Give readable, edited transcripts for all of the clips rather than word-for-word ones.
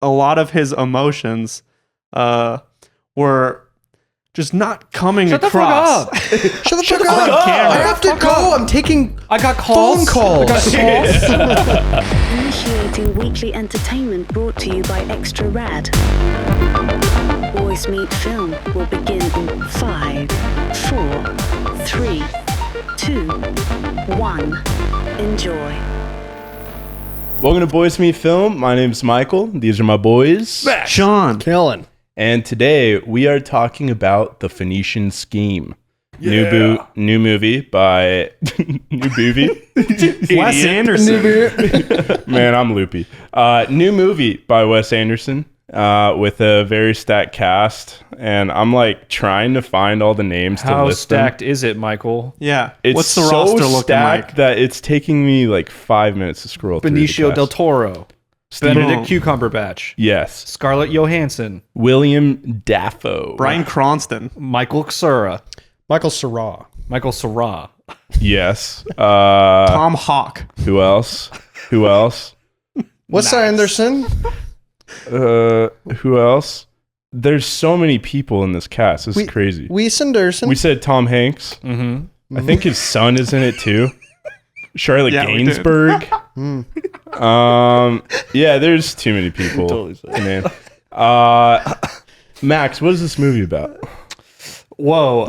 a lot of his emotions were just not coming across. Shut the fuck up! I have to go. I'm taking. I got calls. Phone calls. Initiating weekly entertainment brought to you by Extra Rad. Boys Meet Film will begin in 5, 4, 3, 2, 1. Enjoy. Welcome to Boys Meet Film. My name's Michael. These are my boys. Sean. Kellen. And today we are talking about The Phoenician Scheme. New movie by... new movie? Wes Anderson. Man, I'm loopy. New movie by Wes Anderson with a very stacked cast. And I'm like trying to find all the names to How list stacked them. is it, Michael? Yeah. It's What's the so roster looking stacked like? that it's taking me like 5 minutes to scroll through the Benicio cast. del Toro. Benedict Cucumberbatch. Yes. Scarlett Johansson. William Dafoe. Bryan Cranston. Michael Cera. Michael Cera. Michael Cera. Yes. Tom Hawk. Who else? Who else? Wes Anderson. Who else? There's so many people in this cast. This is crazy. Wes Anderson. We said Tom Hanks. Mm-hmm. I think his son is in it too. Charlotte Gainsbourg. Yeah, there's too many people. Man. Max, what is this movie about? Whoa.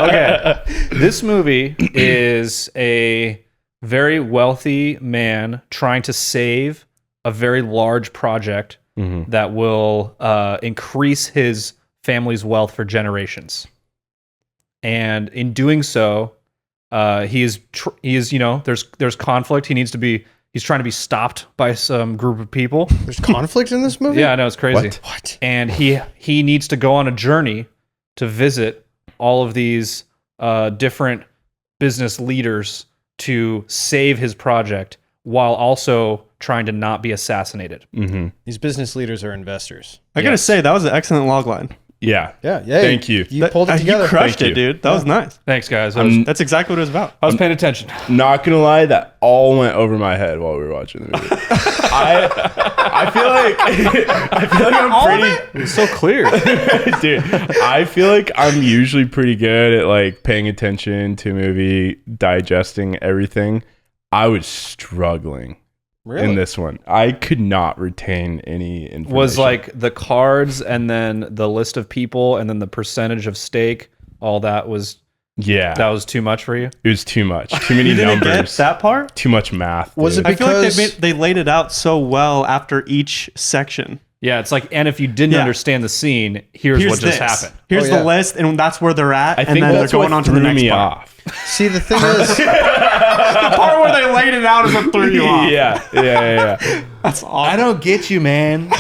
Okay. This movie is a very wealthy man trying to save a very large project that will increase his family's wealth for generations. And in doing so, he is there's conflict. He's trying to be stopped by some group of people. There's conflict in this movie? Yeah, I know, it's crazy. What? And he needs to go on a journey to visit all of these different business leaders to save his project while also trying to not be assassinated. These business leaders are investors. I gotta say, that was an excellent logline. Yeah. Yeah. Thank you. You pulled it together. You crushed Thank it, you. dude. That was nice. Thanks, guys. That's exactly what it was about. I was paying attention. Not gonna lie, that all went over my head while we were watching the movie. I feel like I'm pretty. It's so clear. Dude, I feel like I'm usually pretty good at like paying attention to a movie, digesting everything. I was struggling in this one. I could not retain any information. Was like the cards and then the list of people and then the percentage of stake. All that was that was too much for you. It was too much. Too many You didn't numbers. get that part? Too much math. Was dude. it I feel like because they laid it out so well after each section. Yeah, it's like, and if you didn't understand the scene, here's what just happened. Here's Oh, yeah. the list, and that's where they're at, I and think then they're that's going what on to the threw next me part. off. See, the thing is, The part where they laid it out is what threw you off. Yeah. That's awesome. I don't get you, man.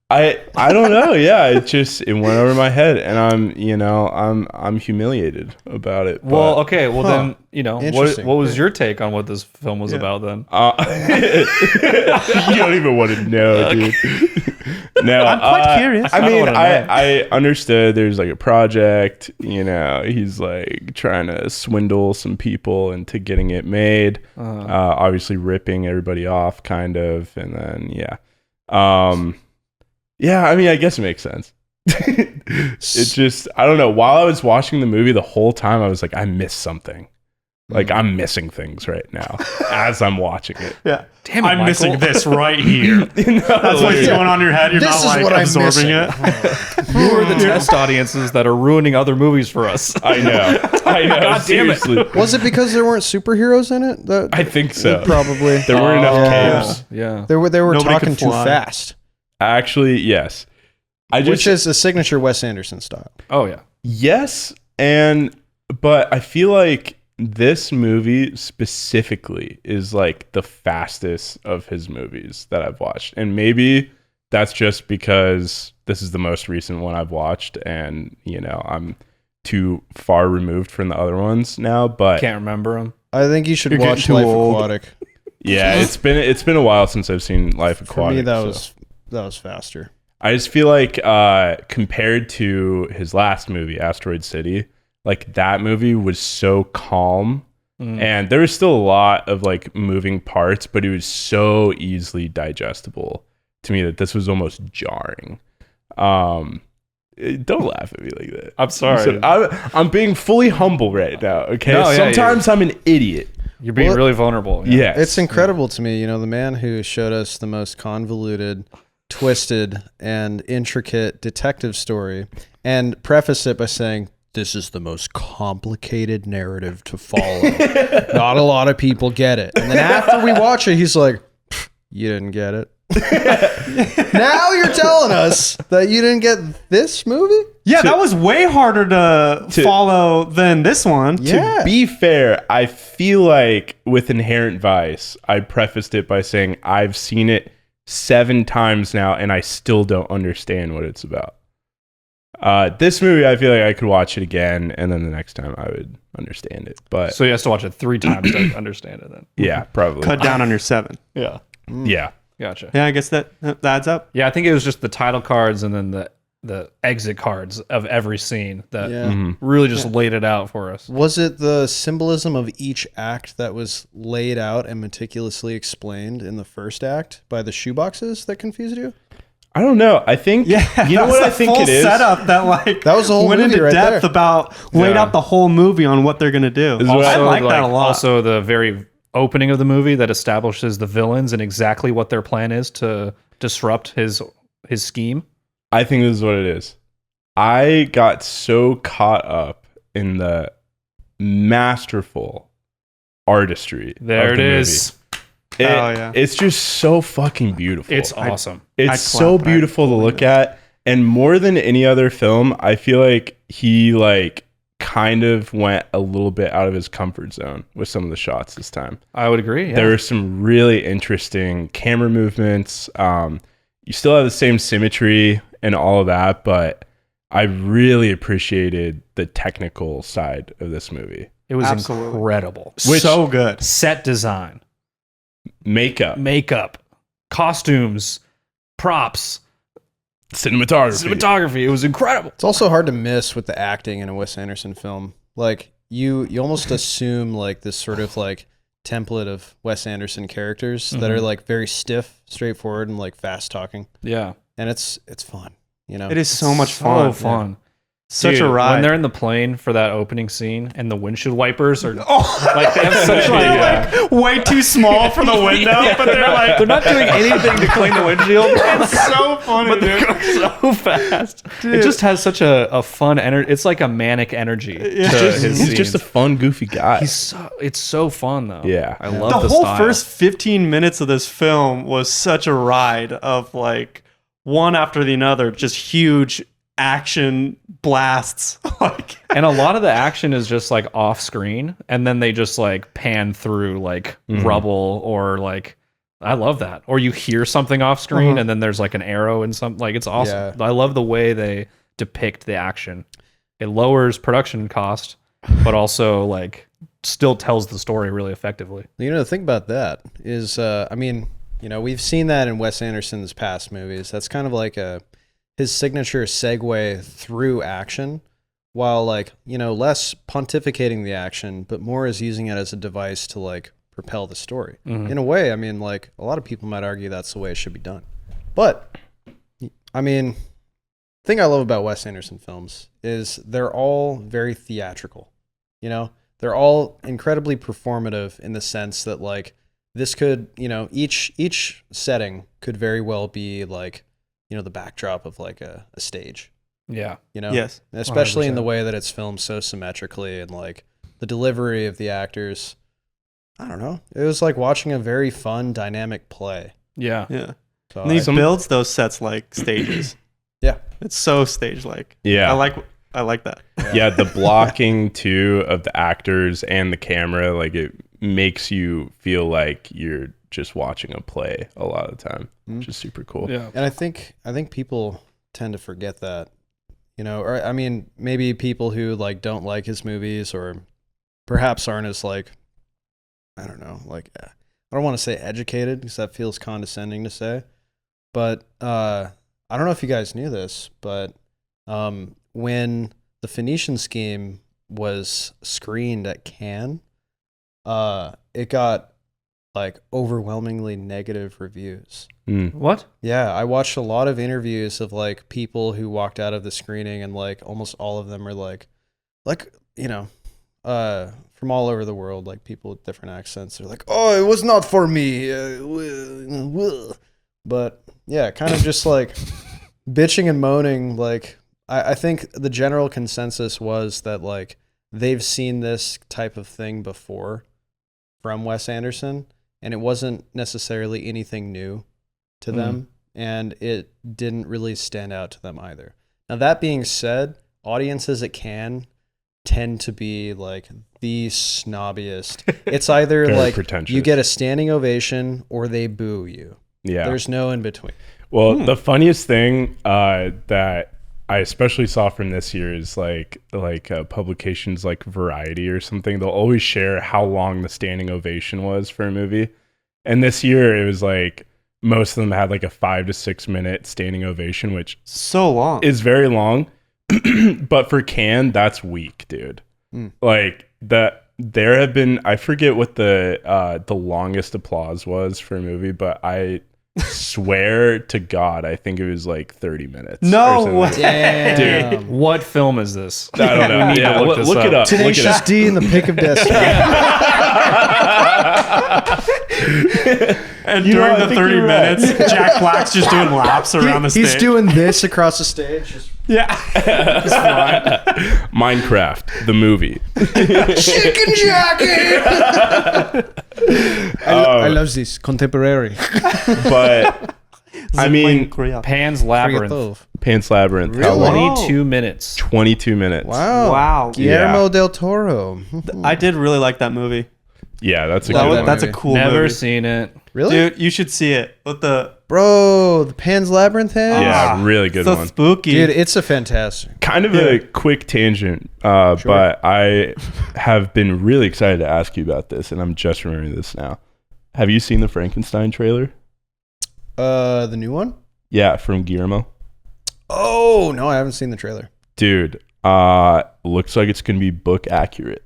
I don't know. Yeah, it went over my head, and I'm humiliated about it. Well, but, okay. Well, then, what Interesting. was your take on what this film was about then? you don't even want to know, dude. No, I'm quite curious. I mean, wanna know. I understood there's like a project. He's like trying to swindle some people into getting it made. Obviously, ripping everybody off, kind of, and then yeah, I mean, I guess it makes sense. It's just, I don't know. While I was watching the movie the whole time, I was like, I missed something. Like, I'm missing things right now as I'm watching it. Yeah. Damn it, I'm Michael. missing this right here. That's what's going on in your head. You're This not is like what I'm absorbing missing. it. Who are the test audiences that are ruining other movies for us? I know. God damn it. Seriously. was it because there weren't superheroes in it? I think so. Probably. There weren't enough capes. Yeah. They were Nobody talking could too fly. fast, Actually, yes. which is a signature Wes Anderson style. Oh, yeah. Yes, but I feel like this movie specifically is like the fastest of his movies that I've watched. And maybe that's just because this is the most recent one I've watched and, I'm too far removed from the other ones now, but Can't remember them. I think you should You're watch getting Life too old. Aquatic. yeah, it's been a while since I've seen Life For Aquatic. me, that so. was faster. I just feel like compared to his last movie, Asteroid City, like that movie was so calm and there was still a lot of like moving parts, but it was so easily digestible to me that this was almost jarring. Don't laugh at me like that. I'm sorry. I'm being fully humble right now. Okay. No, yeah, Sometimes I'm an idiot. You're being really vulnerable. Yeah. It's incredible to me, the man who showed us the most convoluted, twisted, and intricate detective story and prefaced it by saying, this is the most complicated narrative to follow. Not a lot of people get it. And then after we watch it, he's like, you didn't get it. Now you're telling us that you didn't get this movie? Yeah, that was way harder to follow than this one. Yeah. To be fair, I feel like with Inherent Vice, I prefaced it by saying I've seen it 7 times now and I still don't understand what it's about. This movie, I feel like I could watch it again and then the next time I would understand it. But So you have to watch it 3 times to understand it then. yeah, probably. Cut down on your 7. Yeah. Yeah. Gotcha. Yeah, I guess that adds up. Yeah, I think it was just the title cards and then the exit cards of every scene that really just laid it out for us. Was it the symbolism of each act that was laid out and meticulously explained in the first act by the shoeboxes that confused you? I don't know. I think, you know what I think it is? Setup that That was the whole went movie into right depth there. about laid out the whole movie on what they're gonna do. Is what I like that a lot. Also, the very opening of the movie that establishes the villains and exactly what their plan is to disrupt his scheme. I think this is what it is. I got so caught up in the masterful artistry. There of it the is. movie. Hell yeah. It's just so fucking beautiful. It's awesome. It's I'd so clap, but I beautiful to believe look it. at. And more than any other film, I feel like he kind of went a little bit out of his comfort zone with some of the shots this time. I would agree. Yeah. There were some really interesting camera movements. You still have the same symmetry and all of that, but I really appreciated the technical side of this movie. It was Absolutely. incredible. So good. Set design, Makeup, makeup, costumes, props, cinematography. It was incredible. It's also hard to miss with the acting in a Wes Anderson film. Like you almost assume like this sort of like template of Wes Anderson characters that are like very stiff, straightforward, and like fast talking. Yeah. And it's fun. It is so much So fun. fun. Such Dude, a ride. When they're in the plane for that opening scene and the windshield wipers are Oh. like they have such like way too small for the window, but they're like they're not doing anything to clean the windshield. it's so funny, But they're dude. going so fast. It just has such a fun energy. It's like a manic energy. to his He's just a scenes. fun, goofy guy. It's so fun though. Yeah. I love The the whole style. first 15 minutes of this film was such a ride of like one after the other, just huge action blasts. Like And a lot of the action is just like off screen, and then they just like pan through like rubble or like I love that. Or you hear something off screen and then there's like an arrow and some like it's awesome. Yeah. I love the way they depict the action. It lowers production cost, but also like still tells the story really effectively. The thing about that is, we've seen that in Wes Anderson's past movies. That's kind of like his signature segue through action, while less pontificating the action, but more as using it as a device to like propel the story. In a way, a lot of people might argue that's the way it should be done. But the thing I love about Wes Anderson films is they're all very theatrical. They're all incredibly performative in the sense that like this could, each setting could very well be like, the backdrop of like a stage, Yeah. yes. especially in 100%. the way that it's filmed so symmetrically and like the delivery of the actors. I don't know. It was like watching a very fun, dynamic play. Yeah. Yeah. So And he I- builds those sets like stages. yeah. It's so stage like. Yeah. I like that. Yeah, the blocking too of the actors and the camera, like it makes you feel like you're just watching a play a lot of the time, which is super cool. Yeah. And I think people tend to forget that, or maybe people who like don't like his movies or perhaps aren't as like, I don't know, like I don't want to say educated because that feels condescending to say, but I don't know if you guys knew this, but when the Phoenician Scheme was screened at Cannes, it got like overwhelmingly negative reviews. What? Yeah, I watched a lot of interviews of like people who walked out of the screening, and like almost all of them are like you know, from all over the world, like people with different accents. They're like, "Oh, it was not for me." But yeah, kind of just like bitching and moaning. Like I think the general consensus was that like they've seen this type of thing before from Wes Anderson, and it wasn't necessarily anything new to them, and it didn't really stand out to them either. Now, that being said, audiences at Cannes tend to be like the snobbiest. It's either Very like pretentious. you get a standing ovation or they boo you. Yeah. There's no in between. Well, the funniest thing that I especially saw from this year is like publications like Variety or something. They'll always share how long the standing ovation was for a movie. And this year it was like most of them had like a 5 to 6 minute standing ovation, which So long. is very long. But for Cannes, that's weak, dude. Like there have been, I forget what the longest applause was for a movie, but I swear to God, I think it was like 30 minutes. No way. Damn. Dude. What film is this? I don't know. need to Yeah, look this look it up. up. Look it Tenacious up. D in the pick of destiny. And You know, during I the think 30 you're right. minutes, Jack Black's just doing laps around the stage. He's doing this across the stage. Just yeah. It's fine. Minecraft, the movie. chicken jacket. I love this contemporary. But I mean, Pan's Labyrinth. Pan's Labyrinth. How Really? long? 22 minutes. 22 minutes. Wow. Wow. Guillermo Yeah. del Toro. I did really like that movie. Yeah, that's a Love good that one. That's a movie. cool Never movie. seen it. Really? Dude, you should see it. With the Bro, the Pan's Labyrinth head? Yeah, really good so one. spooky. Dude, it's a fantastic. Kind of a quick tangent, but I have been really excited to ask you about this, and I'm just remembering this now. Have you seen the Frankenstein trailer? The new one? Yeah, from Guillermo. Oh, no, I haven't seen the trailer. Dude, looks like it's going to be book accurate.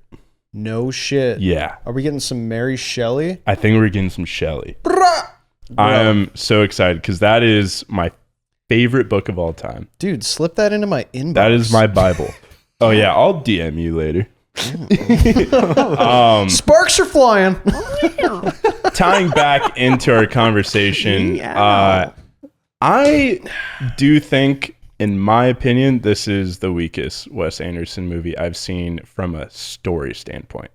No shit. Yeah, Are we getting some Mary Shelley? I think we're getting some Shelley. I am so excited because that is my favorite book of all time. Dude, slip that into my inbox. That is my Bible. Oh yeah, I'll DM you later. Sparks are flying. Tying back into our conversation, I do think, in my opinion, this is the weakest Wes Anderson movie I've seen from a story standpoint.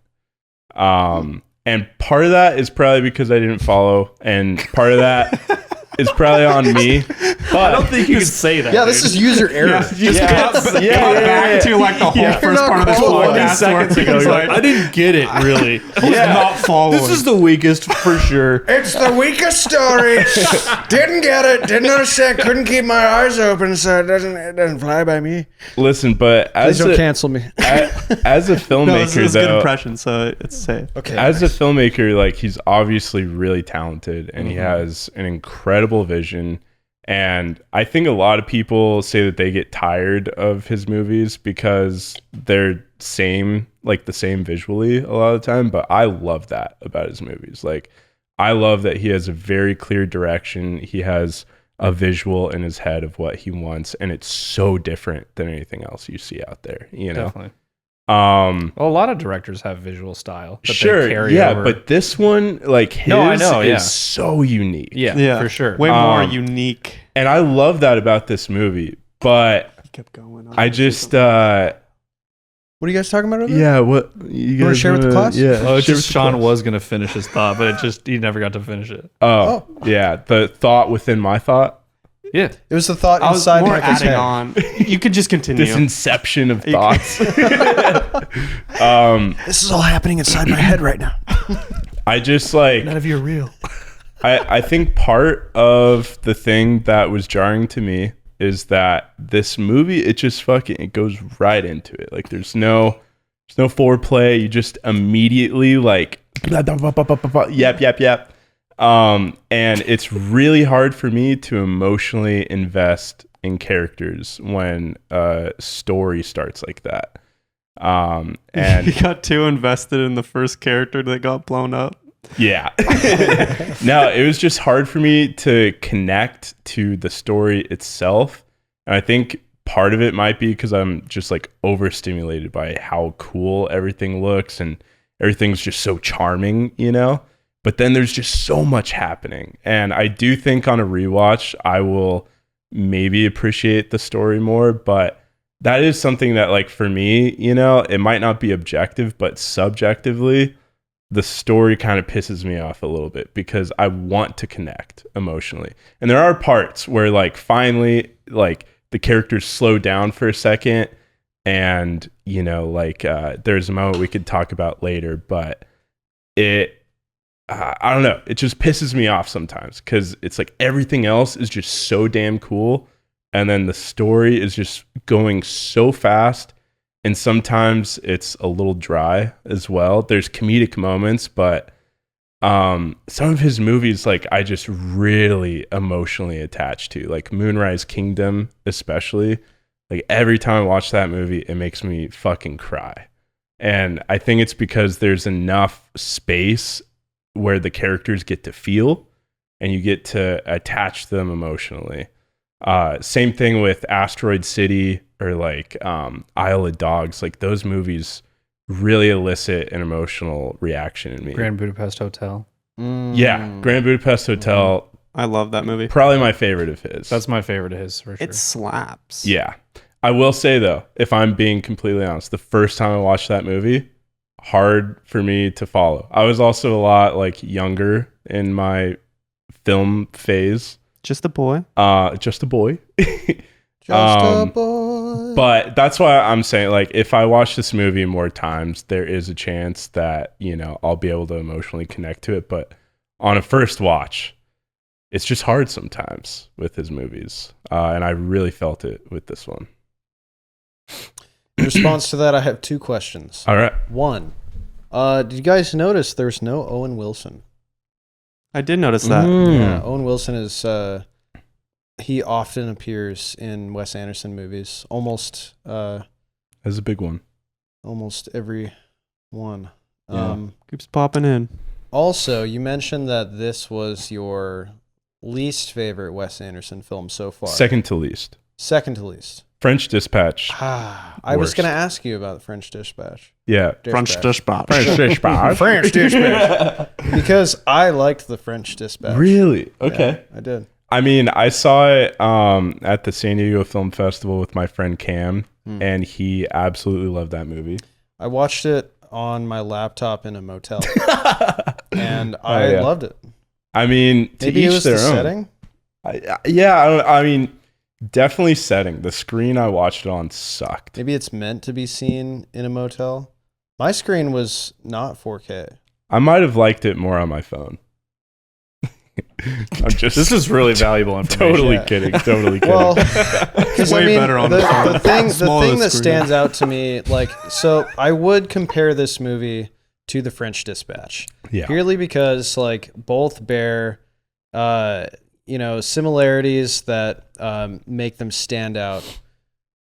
And part of that is probably because I didn't follow, and part of that is probably on me. But I don't think you can say that. Yeah, this is user error. Just cut back to like the whole first part of this podcast. seconds ago. You're like, I didn't get it really. Not following. This is the weakest for sure. It's the weakest story. Didn't get it. Didn't understand. Couldn't keep my eyes open, so it doesn't fly by me. listen, but Please as don't a, cancel me. as a no, filmmaker, this is a good though, impression, so it's safe. Okay. as a filmmaker, like he's obviously really talented and he has an incredible vision. And I think a lot of people say that they get tired of his movies because they're the same visually a lot of the time. But I love that about his movies. Like, I love that he has a very clear direction. He has a visual in his head of what he wants, and it's so different than anything else you see out there. You know, Definitely. well, Well, a lot of directors have visual style. That sure, They carry yeah, over. but this one, like his, No, I know, yeah. is so unique. yeah, for sure. Way more Um, unique. And I love that about this movie. But Kept going. I just, What are you guys talking about over there? yeah, what you wanna guys share with the wanna- class? Yeah, Oh, share just with the Sean class. was gonna finish his thought, but he never got to finish it. Oh, yeah, the thought within my thought, Yeah, It was the thought I was inside more Michael's adding head. on. You could just continue. this inception of thoughts. This is all happening inside my head right now. I just like none of you are real. I think part of the thing that was jarring to me is that this movie, it goes right into it. Like there's no foreplay. You just immediately like yap. And it's really hard for me to emotionally invest in characters when a story starts like that. And you got too invested in the first character that got blown up. Yeah. No, it was just hard for me to connect to the story itself. And I think part of it might be because I'm just like overstimulated by how cool everything looks and everything's just so charming, you know? But then there's just so much happening. And I do think on a rewatch, I will maybe appreciate the story more. But that is something that, like, for me, you know, it might not be objective, but subjectively, the story kind of pisses me off a little bit because I want to connect emotionally. And there are parts where, like, finally, like, the characters slow down for a second. And, you know, like, there's a moment we could talk about later, but I don't know. It just pisses me off sometimes because it's like everything else is just so damn cool. And then the story is just going so fast. And sometimes it's a little dry as well. There's comedic moments, but some of his movies, like, I just really emotionally attached to, like Moonrise Kingdom, especially. Like, every time I watch that movie, it makes me fucking cry. And I think it's because there's enough space where the characters get to feel and you get to attach them emotionally. Same thing with Asteroid City or like Isle of Dogs. Like, those movies really elicit an emotional reaction in me. Grand Budapest Hotel. Yeah, Grand Budapest Hotel. I love that movie. Probably my favorite of his. That's my favorite of his, for sure. It slaps. Yeah. I will say, though, if I'm being completely honest, the first time I watched that movie, hard for me to follow. I was also a lot, like, younger in my film phase. Just a boy. Just a boy. Just a boy. But that's why I'm saying, like, if I watch this movie more times, there is a chance that, you know, I'll be able to emotionally connect to it. But on a first watch, it's just hard sometimes with his movies. And I really felt it with this one. In response to that, I have two questions. All right. One, did you guys notice there's no Owen Wilson? I did notice that. Yeah, Owen Wilson is, he often appears in Wes Anderson movies. Almost That's a big one. almost every one. Yeah. Keeps popping in. Also, you mentioned that this was your least favorite Wes Anderson film so far. Second to least. Second to least. French Dispatch. I was Worst. going to ask you about the French Dispatch. Yeah. French Dispatch. French Dispatch. French Dispatch. Because I liked the French Dispatch. Really? Okay. Yeah, I did. I mean, I saw it at the San Diego Film Festival with my friend Cam, and he absolutely loved that movie. I watched it on my laptop in a motel, and I loved it. I mean, to Maybe it each was their the own. setting. I mean, definitely setting. The screen I watched it on sucked. Maybe it's meant to be seen in a motel. My screen was not 4K. I might have liked it more on my phone. I'm just This is really valuable information. totally Yeah. kidding. Totally kidding. Well, because Way better on the phone. the thing Smaller that screen. stands out to me, like, so I would compare this movie to The French Dispatch, yeah. purely because, like, both bear, similarities that make them stand out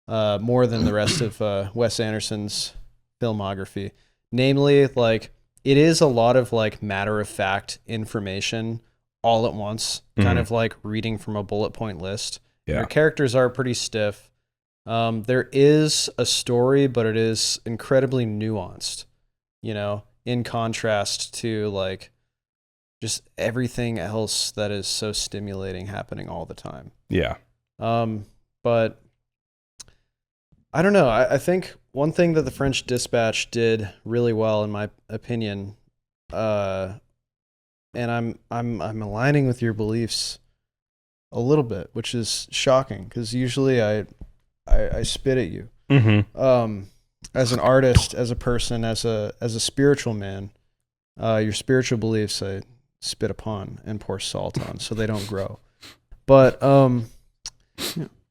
more than the rest of Wes Anderson's filmography. Namely, like, it is a lot of, like, matter-of-fact information all at once, kind of like reading from a bullet point list. Yeah. Your characters are pretty stiff. There is a story, but it is incredibly nuanced, in contrast to, like, just everything else that is so stimulating happening all the time. Yeah. But I don't know. I think one thing that the French Dispatch did really well, in my opinion, and I'm aligning with your beliefs a little bit, which is shocking because usually I spit at you. Mm-hmm. As an artist, as a person, as a spiritual man, your spiritual beliefs I spit upon and pour salt on so they don't grow. But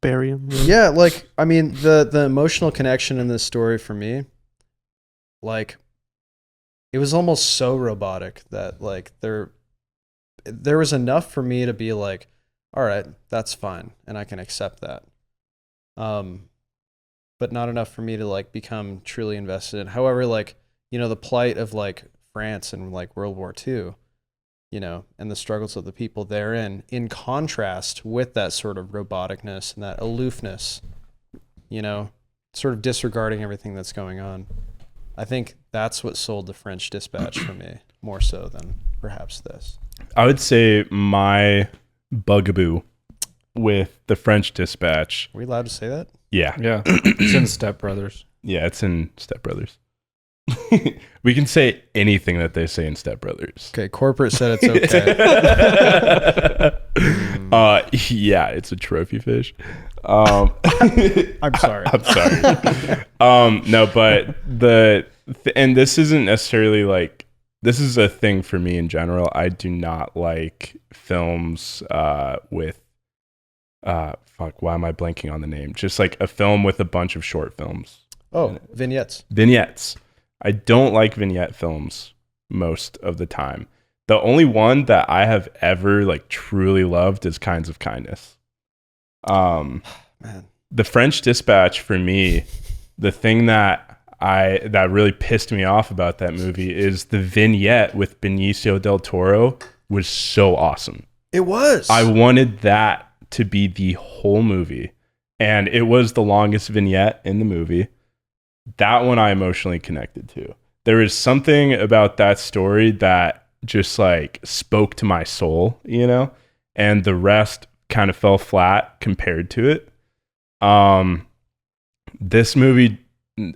Bury him. yeah, like, I mean, the emotional connection in this story for me, like, it was almost so robotic that, like, there was enough for me to be like, all right, that's fine, and I can accept that. But not enough for me to, like, become truly invested in. However, like, the plight of, like, France and like World War II, you know, and the struggles of the people therein, in contrast with that sort of roboticness and that aloofness, you know, sort of disregarding everything that's going on. I think that's what sold The French Dispatch for me more so than perhaps this. I would say my bugaboo with The French Dispatch. Are we allowed to say that? Yeah. Yeah. It's in Step Brothers. Yeah, it's in Step Brothers. We can say anything that they say in Step Brothers. Okay, corporate said it's okay. Yeah, it's a trophy fish. I'm sorry. I'm sorry. No, but and this isn't necessarily like, this is a thing for me in general. I do not like films with why am I blanking on the name? Just like a film with a bunch of short films. Oh, vignettes. I don't like vignette films most of the time. The only one that I have ever like truly loved is Kinds of Kindness. Man. The French Dispatch for me, the thing that really pissed me off about that movie is the vignette with Benicio del Toro was so awesome. It was. I wanted that to be the whole movie, and it was the longest vignette in the movie. That one I emotionally connected to. There is something about that story that just like spoke to my soul, you know, and the rest kind of fell flat compared to it. This movie,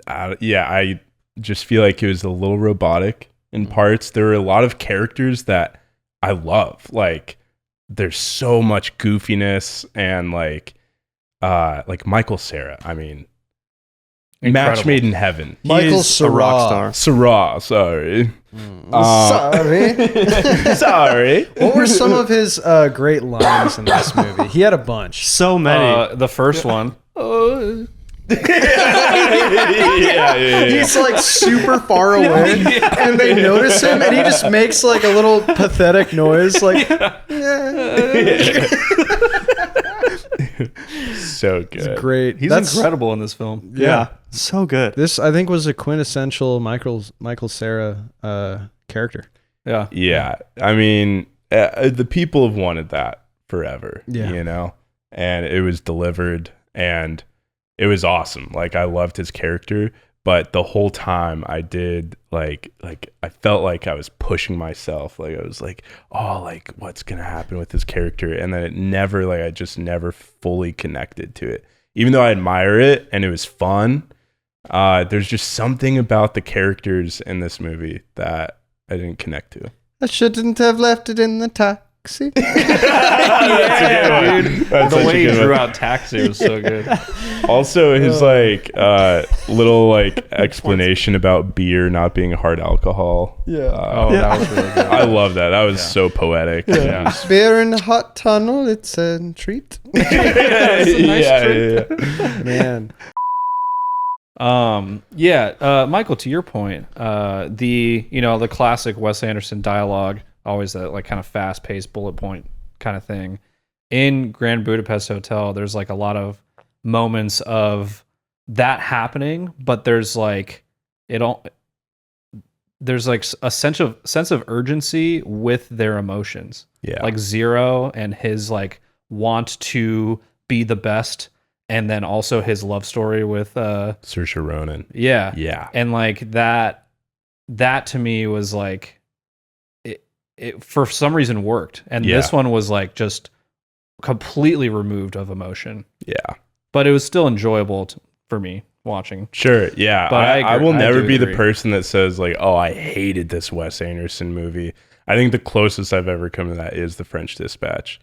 I just feel like it was a little robotic in parts. There are a lot of characters that I love. Like, there's so much goofiness and like Michael Cera. I mean, Incredible. match made in heaven. Michael He's a rock star. Sarah, sorry. Sorry. Sorry. What were some of his great lines in this movie? He had a bunch. So many. The first one. Yeah. He's like super far away, and they notice him, and he just makes like a little pathetic noise, like. So good. Great. He's That's incredible in this film. yeah. So good. This, I think, was a quintessential Michael Cera character. Yeah. Yeah. I mean, the people have wanted that forever, Yeah. you know, and it was delivered and it was awesome. Like, I loved his character, but the whole time I did like I felt like I was pushing myself. Like, I was like, oh, like what's going to happen with this character? And then I just never fully connected to it, even though I admire it and it was fun. There's just something about the characters in this movie that I didn't connect to. I shouldn't have left it in the taxi. That's a good one. That's The such a way he good drew one. out Taxi was so good. Also, his like little like explanation about beer not being hard alcohol. That was really good. I love that. That was so poetic. Yeah. Beer in a hot tunnel, it's a treat. Yeah. Man. Michael, to your point, the classic Wes Anderson dialogue, always that like kind of fast-paced bullet point kind of thing. In Grand Budapest Hotel, there's like a lot of moments of that happening, but there's like there's like a sense of urgency with their emotions. Yeah. Like Zero and his like want to be the best, and then also his love story with Saoirse Ronan. yeah. Yeah. And like that to me was like it for some reason worked. And this one was like just completely removed of emotion. Yeah. But it was still enjoyable for me watching. Sure. Yeah. But I will never do be the agree. person that says like, oh, I hated this Wes Anderson movie. I think the closest I've ever come to that is The French Dispatch.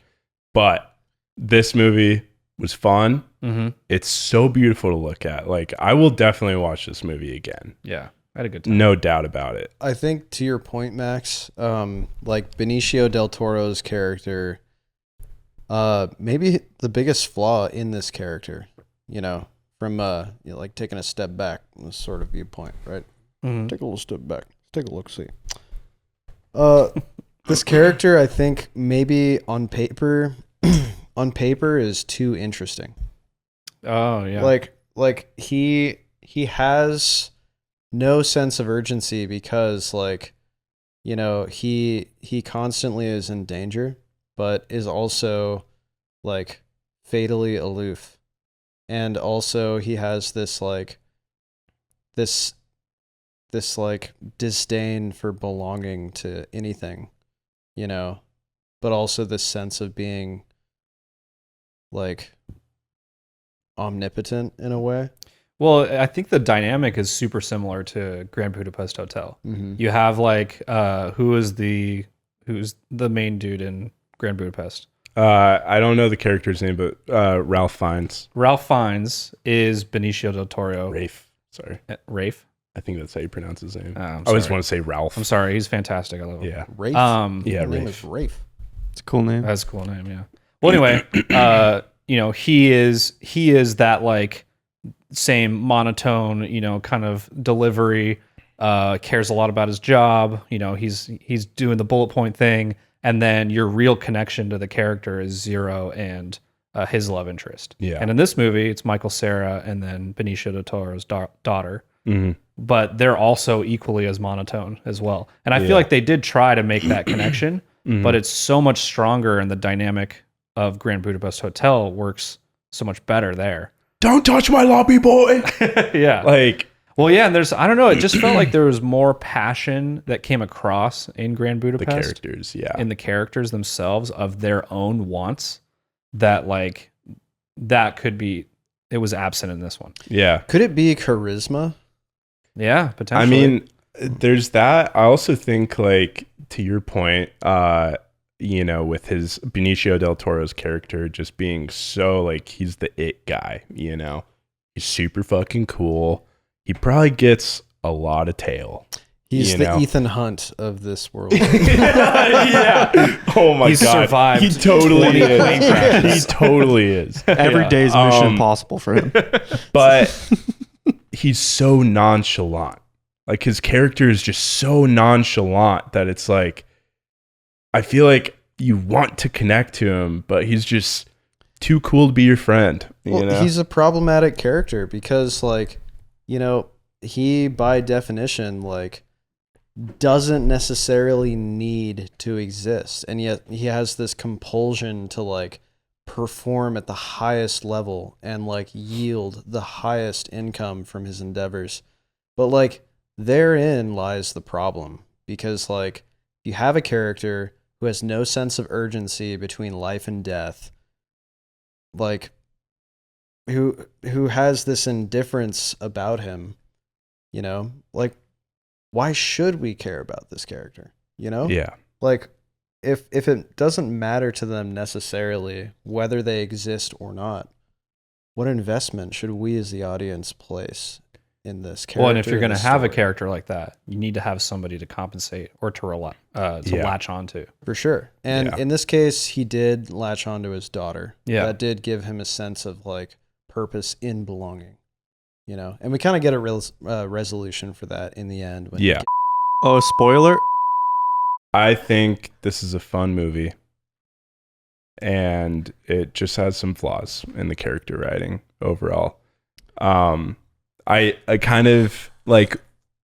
But this movie was fun. Mm-hmm. It's so beautiful to look at. Like, I will definitely watch this movie again. Yeah. I had a good time. No doubt about it. I think to your point, Max, like Benicio del Toro's character, maybe the biggest flaw in this character, you know, from like taking a step back in this sort of viewpoint, right? Mhm. Take a little step back. Take a look, see. This character, I think, maybe on paper is too interesting. Oh yeah. Like he has no sense of urgency because like you know, he constantly is in danger, but is also like fatally aloof. And also he has this like this like disdain for belonging to anything, you know, but also this sense of being like omnipotent in a way. Well, I think the dynamic is super similar to Grand Budapest Hotel. Mm-hmm. You have like who's the main dude in Grand Budapest? I don't know the character's name, but Ralph Fiennes. Ralph Fiennes is Benicio del Toro. Rafe. Sorry. Rafe? I think that's how you pronounce his name. Oh, I always want to say Ralph. I'm sorry. He's fantastic. I love him. Yeah. Rafe. Yeah, His name Rafe. is Rafe. It's a cool name. That's a cool name, yeah. Well, anyway, you know, he is that like same monotone, you know, kind of delivery, cares a lot about his job, you know, he's doing the bullet point thing, and then your real connection to the character is Zero and his love interest. Yeah. And in this movie, it's Michael Cera and then Benicio del Toro's daughter. Mm-hmm. But they're also equally as monotone as well. And I feel like they did try to make that connection, but it's so much stronger, and the dynamic of Grand Budapest Hotel works so much better there. Don't touch my lobby, boy. Yeah. Like, Well, yeah, and there's, I don't know, it just felt like there was more passion that came across in Grand the Budapest. characters, yeah. In the characters themselves of their own wants that like, that could be, it was absent in this one. Yeah. Could it be charisma? Yeah, potentially. I mean, there's that. I also think, like, to your point, you know, with his Benicio del Toro's character just being so, like, he's the it guy, you know? He's super fucking cool. He probably gets a lot of tail. He's you the know? Ethan Hunt of this world. Yeah. Oh my He's god. survived He totally 20 plane is. crashes. He totally is. Every day's mission Um, impossible for him. But he's so nonchalant. Like, his character is just so nonchalant that it's like, I feel like you want to connect to him, but he's just too cool to be your friend. You know? He's a problematic character because, like, you know, he by definition, like, doesn't necessarily need to exist, and yet he has this compulsion to, like, perform at the highest level and, like, yield the highest income from his endeavors. But, like, therein lies the problem, because, like, you have a character who has no sense of urgency between life and death, like, who has this indifference about him, you know? Like, why should we care about this character, you know? Yeah. Like, if it doesn't matter to them necessarily whether they exist or not, what investment should we as the audience place in this character? Well, and if you're and going to this have a story? character like that, you need to have somebody to compensate or to latch onto. For sure. And Yeah. in this case, he did latch onto his daughter. Yeah. That did give him a sense of, like, purpose in belonging, you know? And we kind of get a real resolution for that in the end. When Yeah. Oh, spoiler. I think this is a fun movie, and it just has some flaws in the character writing overall. I kind of, like,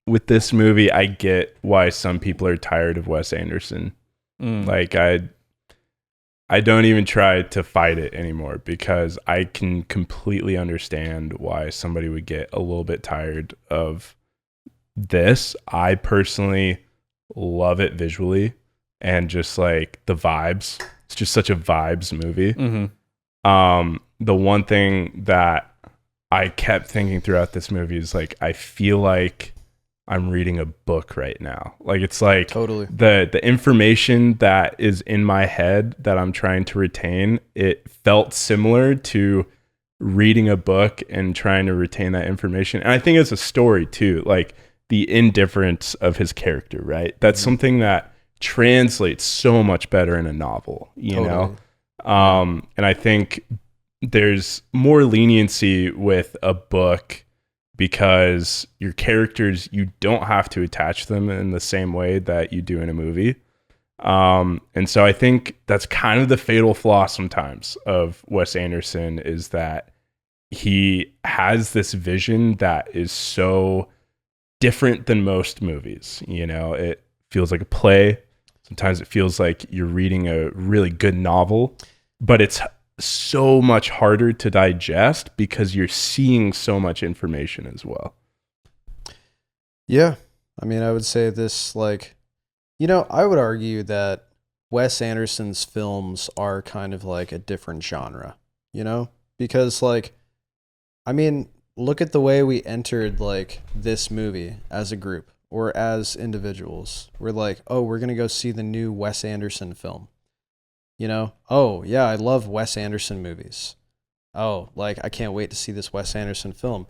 with this movie, I get why some people are tired of Wes Anderson. Like, I don't even try to fight it anymore, because I can completely understand why somebody would get a little bit tired of this. I personally love it visually and just, like, the vibes. It's just such a vibes movie. Mm-hmm. The one thing that I kept thinking throughout this movie is, like, I feel like I'm reading a book right now. Like, it's like Totally. the information that is in my head that I'm trying to retain, it felt similar to reading a book and trying to retain that information. And I think it's a story too, like the indifference of his character, right? That's something that translates so much better in a novel, you know? And I think there's more leniency with a book because your characters, you don't have to attach them in the same way that you do in a movie. And so I think that's kind of the fatal flaw sometimes of Wes Anderson, is that he has this vision that is so different than most movies. You know, it feels like a play. Sometimes it feels like you're reading a really good novel, but it's so much harder to digest because you're seeing so much information as well. Yeah. I mean, I would say this, like, I would argue that Wes Anderson's films are kind of like a different genre, because, like, I mean, look at the way we entered, like, this movie as a group or as individuals. We're like, oh, we're going to go see the new Wes Anderson film. Oh, yeah, I love Wes Anderson movies. Oh, like, I can't wait to see this Wes Anderson film.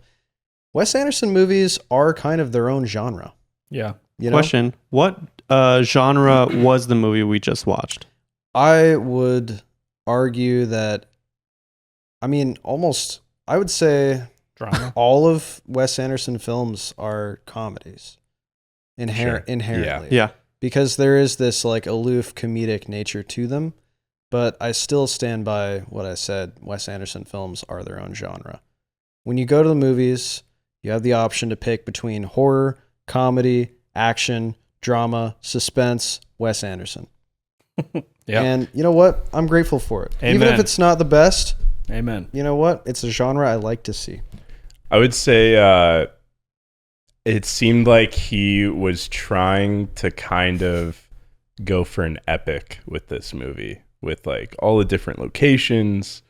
Wes Anderson movies are kind of their own genre. Yeah. Question: what genre was the movie we just watched? I would argue that, I mean, I would say Drama. all of Wes Anderson films are comedies. Inherently. Yeah. Because there is this, like, aloof comedic nature to them. But I still stand by what I said. Wes Anderson films are their own genre. When you go to the movies, you have the option to pick between horror, comedy, action, drama, suspense, Wes Anderson. Yeah. And you know what? I'm grateful for it. Amen. Even if it's not the best, Amen. you know what? It's a genre I like to see. I would say it seemed like he was trying to kind of go for an epic with this movie, with like all the different locations.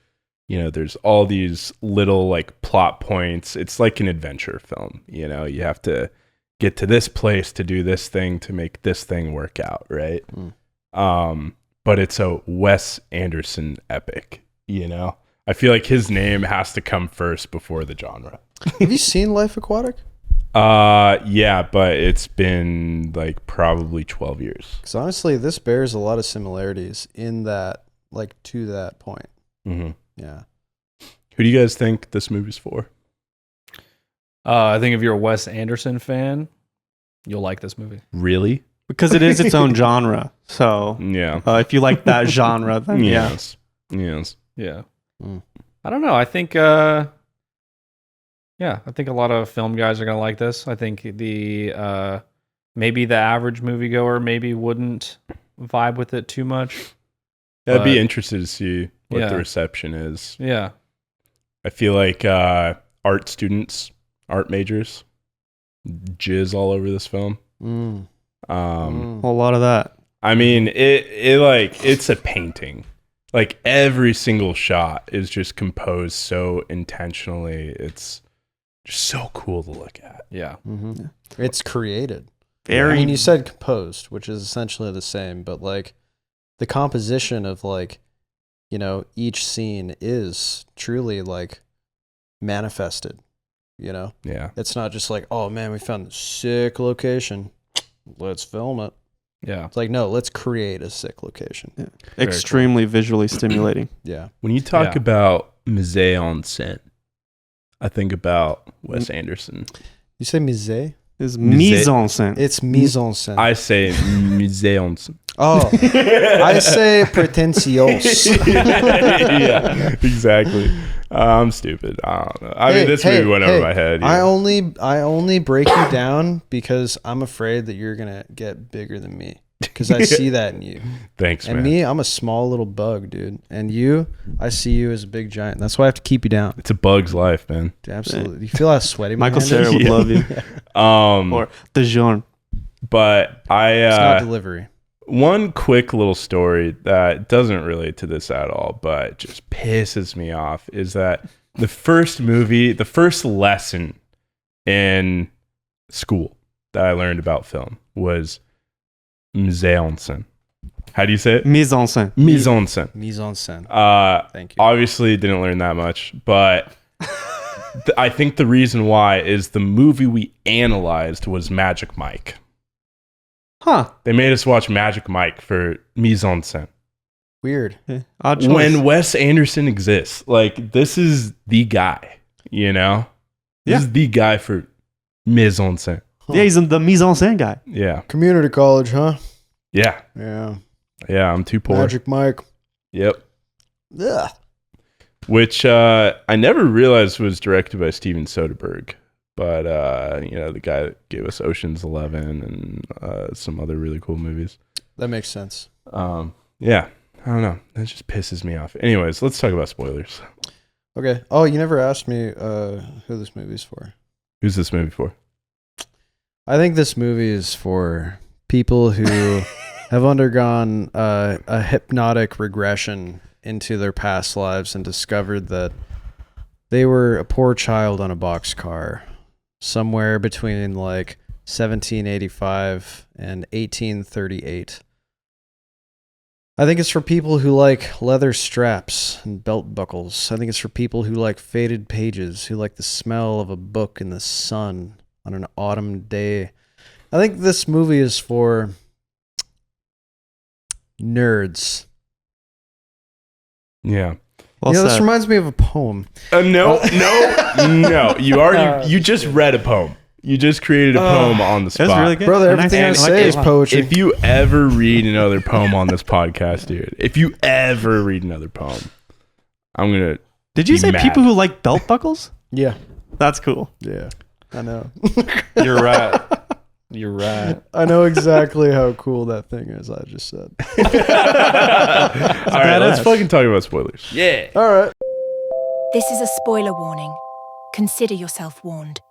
There's all these little like plot points. It's like an adventure film. You have to get to this place to do this thing to make this thing work out, right? But it's a Wes Anderson epic. I feel like his name has to come first before the genre. Have you seen Life Aquatic? Yeah, but it's been like probably 12 years. Because honestly, this bears a lot of similarities in that, like, to that point. Mm-hmm. Yeah. Who do you guys think this movie's for? I think if you're a Wes Anderson fan, you'll like this movie. Really? Because it is its own genre. So Yeah. if you like that genre, then Yes. Yeah. Mm. I don't know. I think I think a lot of film guys are gonna like this. I think the maybe the average moviegoer maybe wouldn't vibe with it too much. I'd be But- interested to see what Yeah. the reception is. Yeah. I feel like art students, art majors, jizz all over this film. Mm. Um, a lot of that. I mean, it like it's a painting. Like every single shot is just composed so intentionally. It's just so cool to look at. Yeah. Mm-hmm. It's created. Very. I mean, you said composed, which is essentially the same, but, like, the composition of, like, each scene is truly, like, manifested, Yeah. It's not just like, oh, man, we found a sick location. Let's film it. Yeah. It's like, no, let's create a sick location. Yeah. Extremely visually stimulating. Yeah. When you talk Yeah. about mise en scène, I think about Wes Anderson. You say mise? Is mise en scène. It's mise en scène. I say mise en scène. Oh, I say pretentious. Yeah, exactly. I'm stupid. I don't know. I mean, this movie went over my head. I only break you down because I'm afraid that you're gonna get bigger than me. Because I see that in you. Thanks, And man. me, I'm a small little bug, dude. And you, I see you as a big giant. That's why I have to keep you down. It's a bug's life, man. Absolutely. You feel how sweaty my Michael hand Cera is? would Yeah. love you. Or the genre. But It's not delivery. one quick little story that doesn't relate to this at all, but just pisses me off is that the first lesson in school that I learned about film was mise en scène. How do you say it? Mise en scène. Mise en scène. Mise en scène. Thank you. Obviously didn't learn that much, but I think the reason why is the movie we analyzed was Magic Mike. Huh. They made us watch Magic Mike for mise en scène. Weird. Okay. Odd choice. When Wes Anderson exists, like, this is the guy, This Yeah. is the guy for mise en scène. Yeah, he's the mise en scène guy. Yeah. Community college, huh? Yeah. Yeah. Yeah, I'm too poor. Magic Mike. Yep. Ugh. Which I never realized was directed by Steven Soderbergh. But the guy that gave us Ocean's 11 and some other really cool movies. That makes sense. Yeah, I don't know. That just pisses me off. Anyways, let's talk about spoilers. Okay. Oh, you never asked me who this movie's for. Who's this movie for? I think this movie is for people who have undergone a hypnotic regression into their past lives and discovered that they were a poor child on a boxcar somewhere between like 1785 and 1838. I think it's for people who like leather straps and belt buckles. I think it's for people who like faded pages, who like the smell of a book in the sun on an autumn day. I think this movie is for nerds. Yeah. Well This said. reminds me of a poem. No. You just read a poem. You just created a poem on the spot. It was really good. Brother, And everything I like say it is a lot. poetry. If you ever read another poem on this podcast, dude, if you ever read another poem, I'm going to... Did you be say mad. people who like belt buckles? Yeah. That's cool. Yeah. I know. You're right. You're right. I know exactly how cool that thing is I just said. All right, let's fucking talk about spoilers. Yeah. All right. This is a spoiler warning. Consider yourself warned.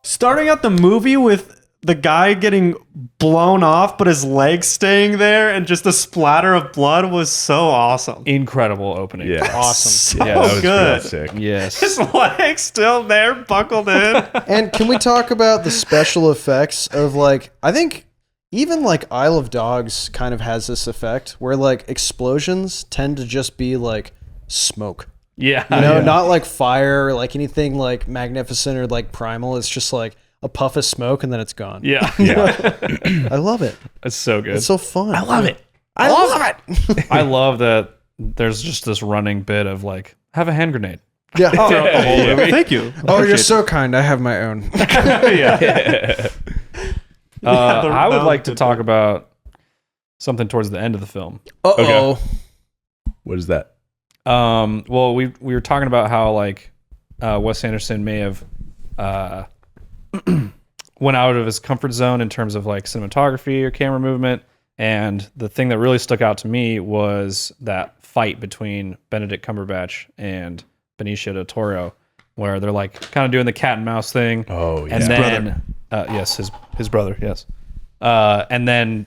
Starting out the movie with the guy getting blown off, but his legs staying there, and just a splatter of blood was so awesome. Incredible opening. Yeah. Awesome. So Yeah, that was good. real sick. Yes. His legs still there, buckled in. And can we talk about the special effects of like, I think even like Isle of Dogs kind of has this effect where like explosions tend to just be like smoke. Yeah. You know, not like fire or like anything like magnificent or like primal. It's just like a puff of smoke and then it's gone. Yeah. I love it. It's so good. It's so fun. I love it. I love it. I love that there's just this running bit of like, have a hand grenade. Yeah. Throughout the whole movie. Thank you. Oh, you're so kind. I have my own. Yeah. I would that like was to good talk about something towards the end of the film. Uh-oh. What is that? Well, we were talking about how like Wes Anderson may have went out of his comfort zone in terms of like cinematography or camera movement, and the thing that really stuck out to me was that fight between Benedict Cumberbatch and Benicio del Toro, where they're like kind of doing the cat and mouse thing. Oh, yeah. And then yes, his brother, yes. And then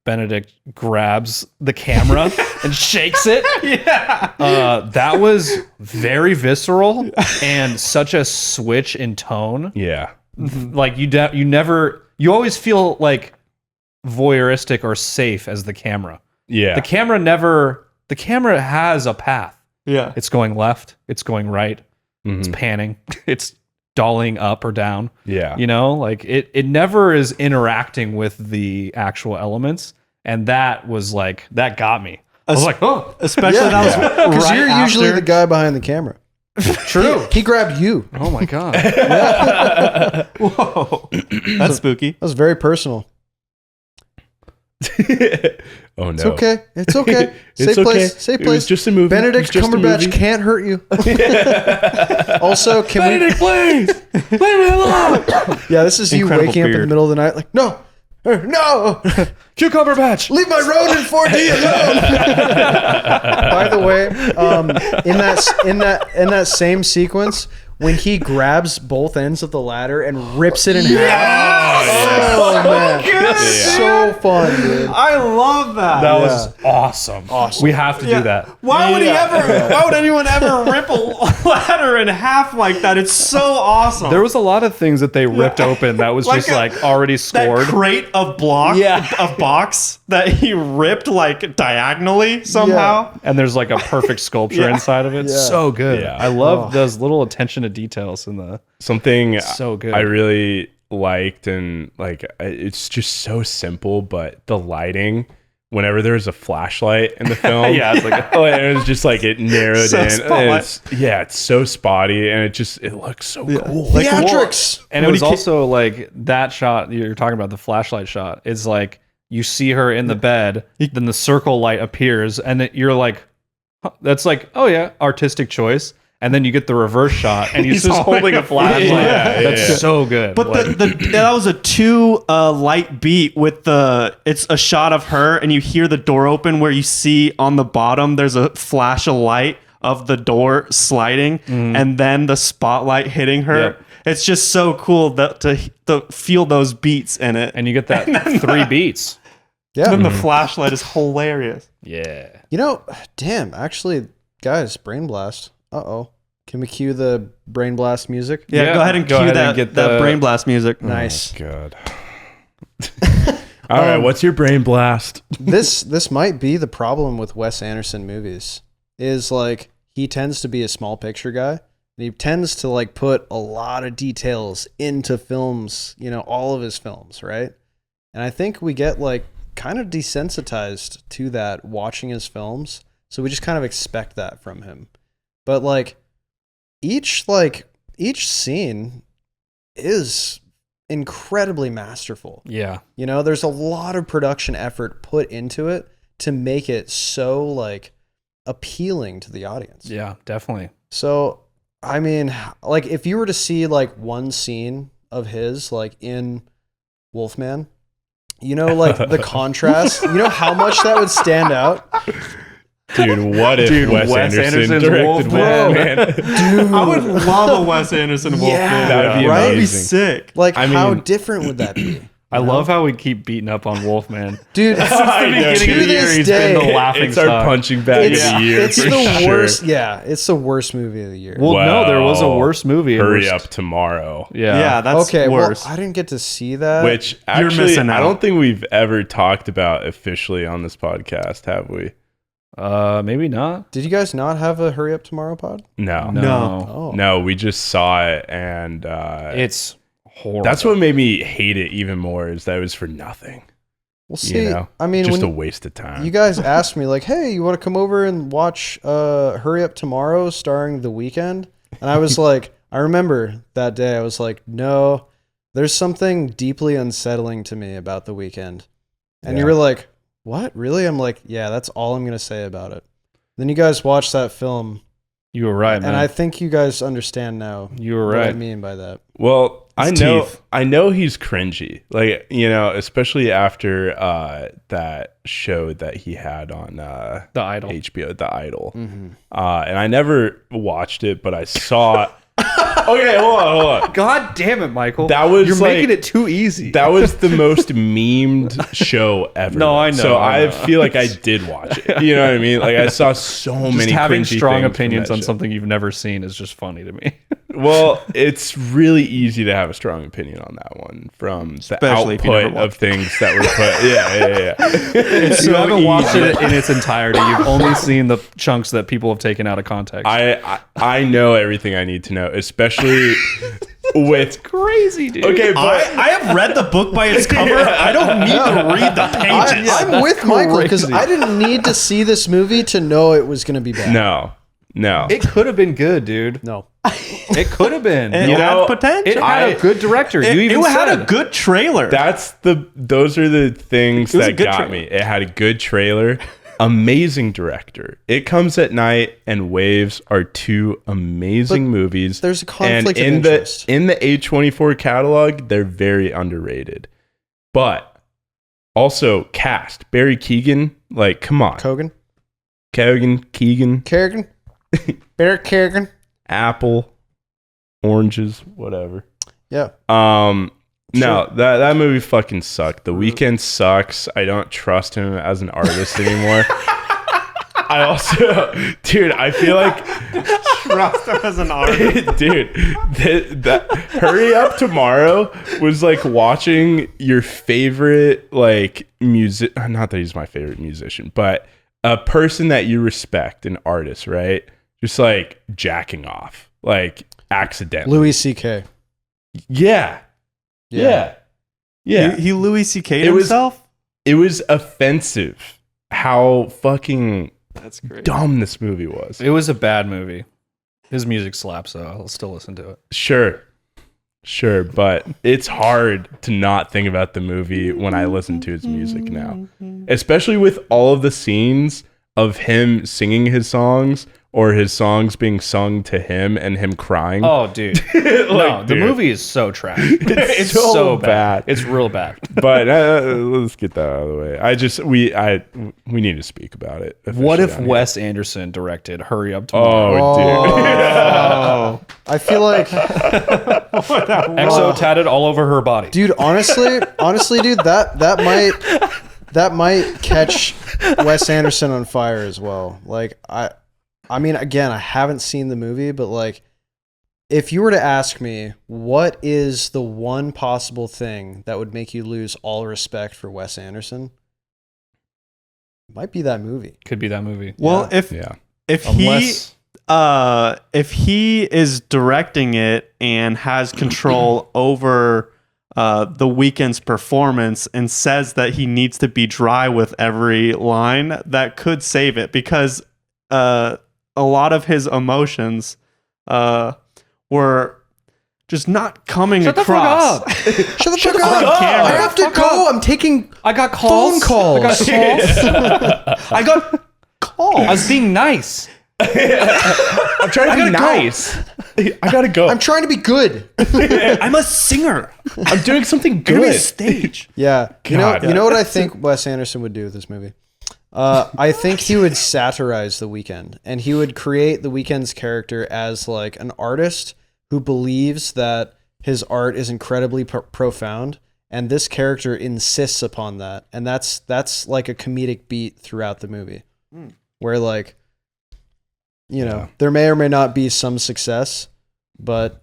Benedict grabs the camera and shakes it. Yeah. That was very visceral and such a switch in tone. Yeah. Like you always feel like voyeuristic or safe as the camera. Yeah. The camera has a path. Yeah. It's going left, it's going right, it's panning, it's dollying up or down. Yeah. You know, like it never is interacting with the actual elements. And that was like, that got me. I was like, oh, Especially that was Because right you're usually after- the guy behind the camera. True. He grabbed you. oh my God. Whoa. That's spooky. That was very personal. Oh, no. It's okay. It's okay. It's Safe place. okay. Safe It place. was just a movie. Benedict It was just a Cumberbatch movie. can't hurt you. Also, can Benedict, please. Leave me alone. we? Yeah, this is you Incredible waking up in the beard. middle of the night, like, no, no, Cucumber Batch. leave my Ronin 4D alone. By the way, in that same sequence, when he grabs both ends of the ladder and rips it in half. Oh man, so fun, dude. I love that. That was awesome. Awesome. We have to do that. Why would anyone ever rip a ladder in half like that? It's so awesome. There was a lot of things that they ripped open that was Like just a- like already that scored. crate of of box that he ripped like diagonally somehow. And there's like a perfect sculpture inside of it. Yeah. So good. Yeah. I love those little attention to details in the Something so good. I really liked, and like it's just so simple, but the lighting whenever there's a flashlight in the film, Yeah, it's like oh, and it was just like it narrowed So in. spotlight. It's so spotty, and it looks so cool. Like theatrics. And it When was he also like that shot you're talking about, the flashlight shot. It's like you see her in the bed, then the circle light appears, and you're like, huh, that's like, oh yeah, artistic choice. and then you get the reverse shot, and he's just holding a flashlight. That's so good. But Like, that was a 2 light beat with it's a shot of her and you hear the door open where you see on the bottom there's a flash of light of the door sliding and then the spotlight hitting her. Yep. It's just so cool to feel those beats in it. and you get that 3 beats. Yeah. Then the flashlight is hilarious. Yeah. You know, damn, actually, guys, Brain Blast. Uh-oh. Can we cue the Brain Blast music? Yeah, go ahead and cue that, get that the- Brain Blast music. Nice. God. All right, what's your brain blast? This might be the problem with Wes Anderson movies. Is like he tends to be a small picture guy. And he tends to like put a lot of details into films, you know, all of his films, right? And I think we get like kind of desensitized to that watching his films. So we just kind of expect that from him. But like each scene is incredibly masterful. Yeah. You know, there's a lot of production effort put into it to make it so like appealing to the audience. Yeah, definitely. So, I mean, like if you were to see like one scene of his like in Wolfman, you know, like the contrast, you know how much that would stand out? Dude, what if Wes Anderson directed Wolfman. Wolfman? I would love a Wes Anderson Wolfman. That'd be right? That'd be amazing. sick. Like I how mean- different would that be? I love how we keep beating up on Wolfman. Dude, I know, Beginning of to the year, this he's been the day, laughing It's our stock. punching bag of the year. it's for the sure. worst. Yeah, it's the worst movie of the year. Well, no, there was a worse movie. and Hurry we're up tomorrow. Yeah. Yeah, that's okay, worse. well, I didn't get to see that. Which actually, missing I out. don't think we've ever talked about officially on this podcast, have we? Maybe not. Did you guys not have a Hurry Up Tomorrow pod? No. No. No, we just saw it, and It's horrible. that's what made me hate it even more, is that it was for nothing. Well, see, You know? I mean, Just a when waste of time. you guys asked me like, "Hey, you want to come over and watch Hurry Up Tomorrow starring The Weeknd?" And I was like, I remember that day. I was like, "No, there's something deeply unsettling to me about The Weeknd." And you Yeah. were like, "What? Really?" I'm like, "Yeah, that's all I'm going to say about it." Then you guys watched that film, You were right, man. and I think you guys understand now You were what I right. mean by that. Well, His I know, teeth. I know he's cringy, like, you know, especially after that show that he had on The Idol. HBO, The Idol. Mm-hmm. And I never watched it, but I saw. Okay, hold on. God damn it, Michael. That was You're like- making it too easy. That was the most memed show ever. No, I know, So I I know. feel like I did watch it. You know what I mean? Like I saw so just many having cringy strong things from opinions that on show. something you've never seen is just funny to me. Well, it's really easy to have a strong opinion on that one from the Especially if you never output watched of things that were put. Yeah. If you haven't watched it in its entirety, you've only seen the chunks that people have taken out of context. I know everything I need to know, especially with crazy, dude. okay, but I have read the book by its cover. I don't need to read the pages. I'm with Michael because crazy. I didn't need to see this movie to know it was going to be bad. no. It could have been good, dude. No. It could have been. It You had know, potential. It had a good director. It, You even it had said a good trailer. Those are the things was a that good got trailer. me. It had a good trailer, amazing director. It Comes at Night and Waves are two amazing movies. there's a conflict of in interest. in the A24 catalog, they're very underrated. But also cast Barry Keoghan, like come on. Keegan? Keegan, Barrett Kerrigan? Apple, oranges, whatever. Yeah. No, that movie fucking sucked. The Weeknd sucks. I don't trust him as an artist anymore. I also, dude, I feel like, Trust him as an artist. dude, that Hurry Up Tomorrow was like watching your favorite like music. Not that he's my favorite musician, but a person that you respect, an artist, right? Just like jacking off, like accidentally. Louis C.K. Yeah. He Louis C.K. It was- himself. It was offensive how fucking That's great. dumb this movie was. It was a bad movie. His music slaps, though. I'll still listen to it. Sure, but it's hard to not think about the movie when I listen to his music now. Especially with all of the scenes of him singing his songs or his songs being sung to him and him crying. Oh, dude. No, the dude. movie is so trash. It's so bad. It's real bad. But let's get that out of the way. We need to speak about it. What if officially on Wes Anderson directed Hurry Up Tomorrow? here. Oh, dude. I feel like, EXO tatted all over her body. dude, honestly, dude, that might catch Wes Anderson on fire as well. Like, I mean, again, I haven't seen the movie, but like, if you were to ask me, what is the one possible thing that would make you lose all respect for Wes Anderson? It might be that movie. Could be that movie. Well, Yeah. if he is directing it and has control over the Weeknd's performance and says that he needs to be dry with every line, that could save it, because a lot of his emotions were just not coming across. Shut the fuck up! camera. I have to go. I'm taking I got calls. phone calls. I got calls. I was being nice. I'm trying to be nice. I gotta go. I'm trying to be good. I'm a singer. I'm doing something Give me a good. stage. Yeah. You God. know what I think Wes Anderson would do with this movie? I think he would satirize The Weeknd, and he would create The Weeknd's character as like an artist who believes that his art is incredibly profound, and this character insists upon that, and that's like a comedic beat throughout the movie, where like, you know, there may or may not be some success, but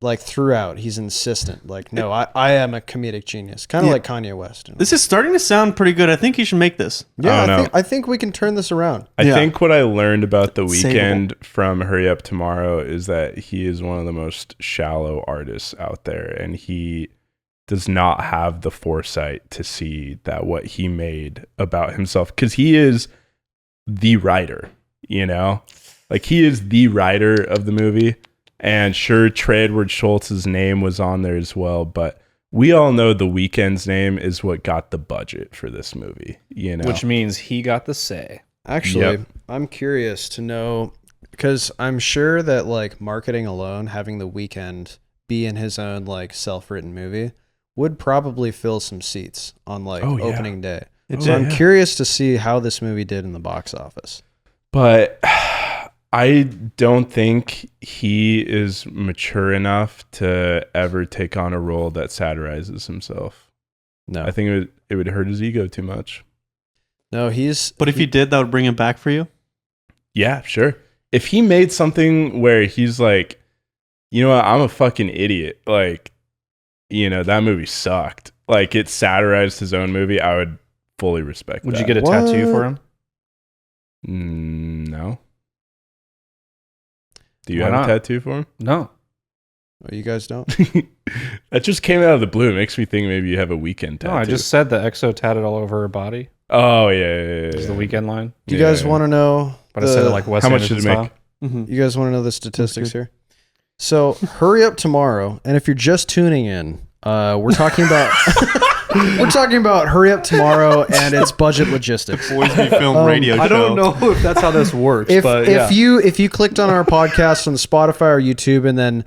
like throughout, he's insistent. Like, no, I am a comedic genius, kind of like Kanye West. This is starting to sound pretty good. I think you should make this. Yeah, I think we can turn this around. I think what I learned about The Savable. Weeknd from Hurry Up Tomorrow is that he is one of the most shallow artists out there, and he does not have the foresight to see that what he made about himself, because he is the writer, you know? Like, he is the writer of the movie. And sure, Trey Edward Schultz's name was on there as well, but we all know The Weeknd's name is what got the budget for this movie, you know? Which means he got the say. Actually, I'm curious to know, because I'm sure that like marketing alone, having The Weeknd be in his own like self-written movie would probably fill some seats on like opening day. So I'm curious to see how this movie did in the box office. But I don't think he is mature enough to ever take on a role that satirizes himself. No, I think it would hurt his ego too much. no, But if you did, that would bring him back for you. Yeah, sure. If he made something where he's like, you know what, I'm a fucking idiot. Like, you know, that movie sucked. Like, it satirized his own movie. I would fully respect Would that. you get a tattoo for him? No. Do you Why have not? a tattoo for him? No. Oh, you guys don't? That just came out of the blue. It makes me think maybe you have a Weeknd tattoo. No, I just said that EXO tatted all over her body. Oh, yeah. Is the Weeknd line. Do you guys want to know? But I said it like Wes How much Anderson did it make? style. You guys want to know the statistics here? So, Hurry Up Tomorrow, and if you're just tuning in, we're talking about Hurry Up Tomorrow and its budget logistics. Boys Meet Film radio show. I don't know if that's how this works, If but yeah. if you clicked on our podcast on Spotify or YouTube and then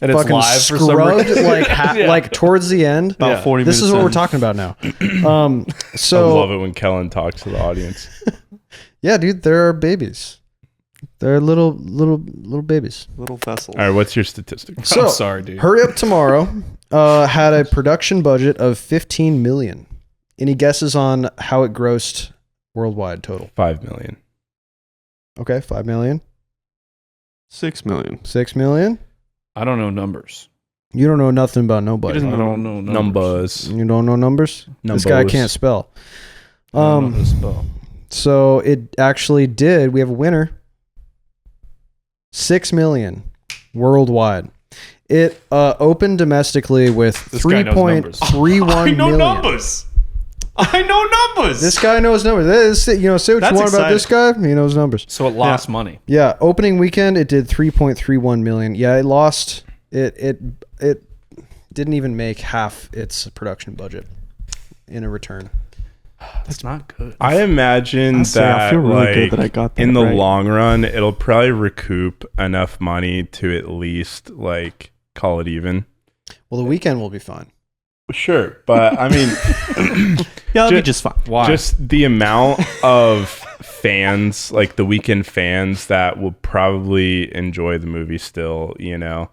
it's fucking live for some scrubbed reason. like like towards the end, About 40 minutes this is what in. we're talking about now. I So love it when Kellen talks to the audience. yeah, dude, there are babies. They're little babies. Little vessels. All right, what's your statistic? So, I'm sorry, dude. Hurry Up Tomorrow had a production budget of $15 million. Any guesses on how it grossed worldwide total? 5 million. Okay, $5 million. 6 million. $6 million. I don't know numbers. You don't know nothing about nobody. I don't know numbers. You don't know numbers? This guy Numbers. can't spell. I don't know how to spell. So it actually did. We have a winner. 6 million worldwide. It opened domestically with This guy knows numbers. 3.31 million. numbers. I know numbers. This guy knows numbers. Say what That's you want about this guy. He knows numbers. So it lost money. Yeah, opening weekend it did 3.31 million. Yeah, it lost. It didn't even make half its production budget in a return. That's not good. I imagine Honestly, I that feel really like good that I got that in the right. long run, it'll probably recoup enough money to at least like call it even. Well, the Weeknd will be fine. Sure, but I mean, Yeah, that'll be Ju- just fine. Why? just the amount of fans, like the Weeknd fans, that will probably enjoy the movie still, you know,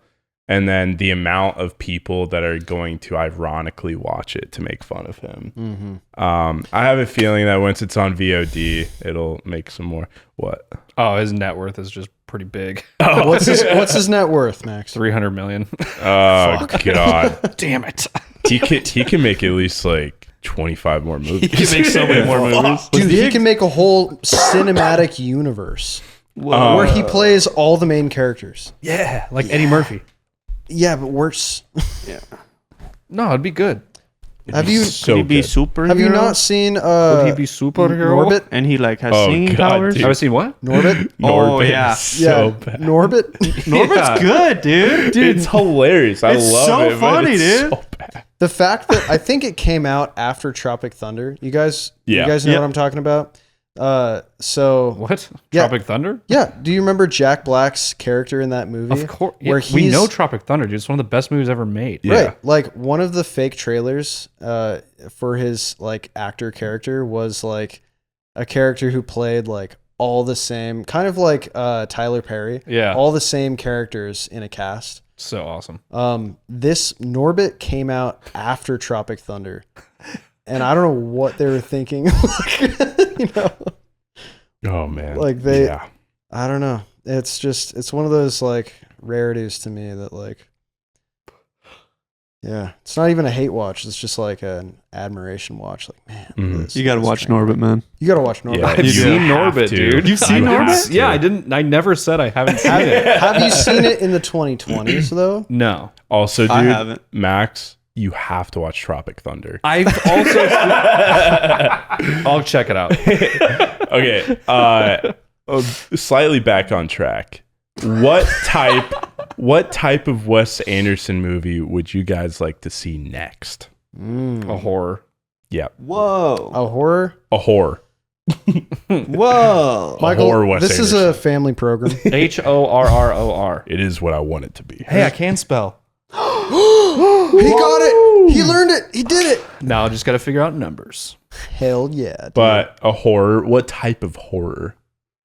and then the amount of people that are going to ironically watch it to make fun of him. Mm-hmm. I have a feeling that once it's on VOD, it'll make some more. What? Oh, his net worth is just pretty big. What's his net worth, Max? 300 million. Oh God, Damn it. he can make at least like 25 more movies. He makes so many more movies. Dude, he can make a whole cinematic universe where he plays all the main characters. Yeah, like Eddie Murphy. Yeah, but worse. No, it'd be good. Have you so Could he be good. superhero? have you not seen Would he be superhero? Norbit? And he like has Oh, singing God, powers. dude. Have I seen what? Norbit? Oh, Norbit yeah. is so bad. Norbit. Norbert's good, dude. It's hilarious. I It's love so it. but funny, it's dude. So bad. The fact that I think it came out after Tropic Thunder. You guys Yeah. know Yep. what I'm talking about? So What? Yeah. Tropic Thunder? yeah, do you remember Jack Black's character in that movie? Of course. Where we he's- know Tropic Thunder, dude. It's one of the best movies ever made. Yeah. Right. Like one of the fake trailers for his like actor character was like a character who played like all the same, kind of like Tyler Perry. Yeah. All the same characters in a cast. So awesome. This Norbit came out after Tropic Thunder. And I don't know what they were thinking. You know, Oh man. Like they- Yeah. I don't know. It's one of those like rarities to me that like, yeah, it's not even a hate watch. It's just like an admiration watch. Like, man, look at this- You gotta this watch train. Norbit, man. You gotta watch Norbit. Yeah, I've you seen have Norbit, to. dude. You've seen You have Norbit? to. Yeah, I didn't. I never said I haven't seen it. Have you seen it in the 2020s though? No. Also, dude, I haven't. Max, you have to watch Tropic Thunder. I've also. I'll check it out. Okay. Slightly back on track. What type of Wes Anderson movie would you guys like to see next? A horror. Yeah, Whoa. A horror? a horror. Whoa. Michael, horror Wes this is a Anderson. family program. HORROR. It is what I want it to be. Hey, I can spell. He got it. He learned it. He did it. Now I just got to figure out numbers. Hell yeah. Dude. But a horror. What type of horror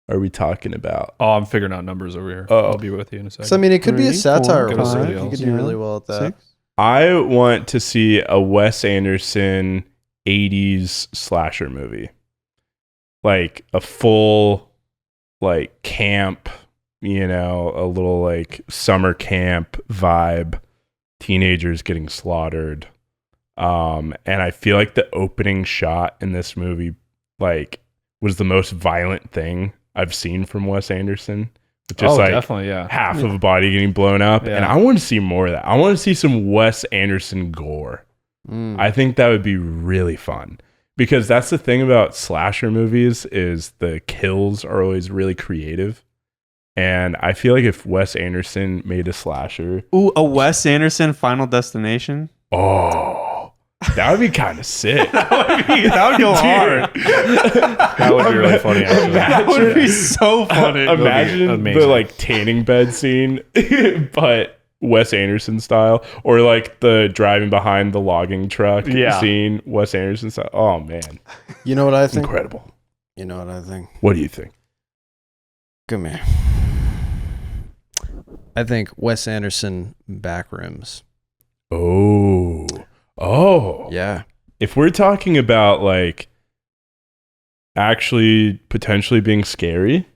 are we talking about? Oh, I'm figuring out numbers over here. Oh. I'll be with you in a second. So I mean, it could be a 3, satire. 4, Go to one. somebody You else. could do really well at that. 6. I want to see a Wes Anderson 80s slasher movie. Like a full like camp, you know, a little like summer camp vibe, teenagers getting slaughtered. And I feel like the opening shot in this movie like was the most violent thing I've seen from Wes Anderson. Just like definitely, yeah. half of a body getting blown up. Yeah. And I want to see more of that. I want to see some Wes Anderson gore. I think that would be really fun. Because that's the thing about slasher movies is the kills are always really creative. And I feel like if Wes Anderson made a slasher, Ooh, a Wes Anderson Final Destination. oh, that would be kind of sick. That would go hard. That would be really funny, actually. That would be so funny. Imagine the amazing. like tanning bed scene, but Wes Anderson style, or like the driving behind the logging truck scene, Wes Anderson style. Oh man, You know what I think? incredible. You know what I think? What do you think? Come here. I think Wes Anderson backrooms. Oh, Yeah. if we're talking about like actually potentially being scary,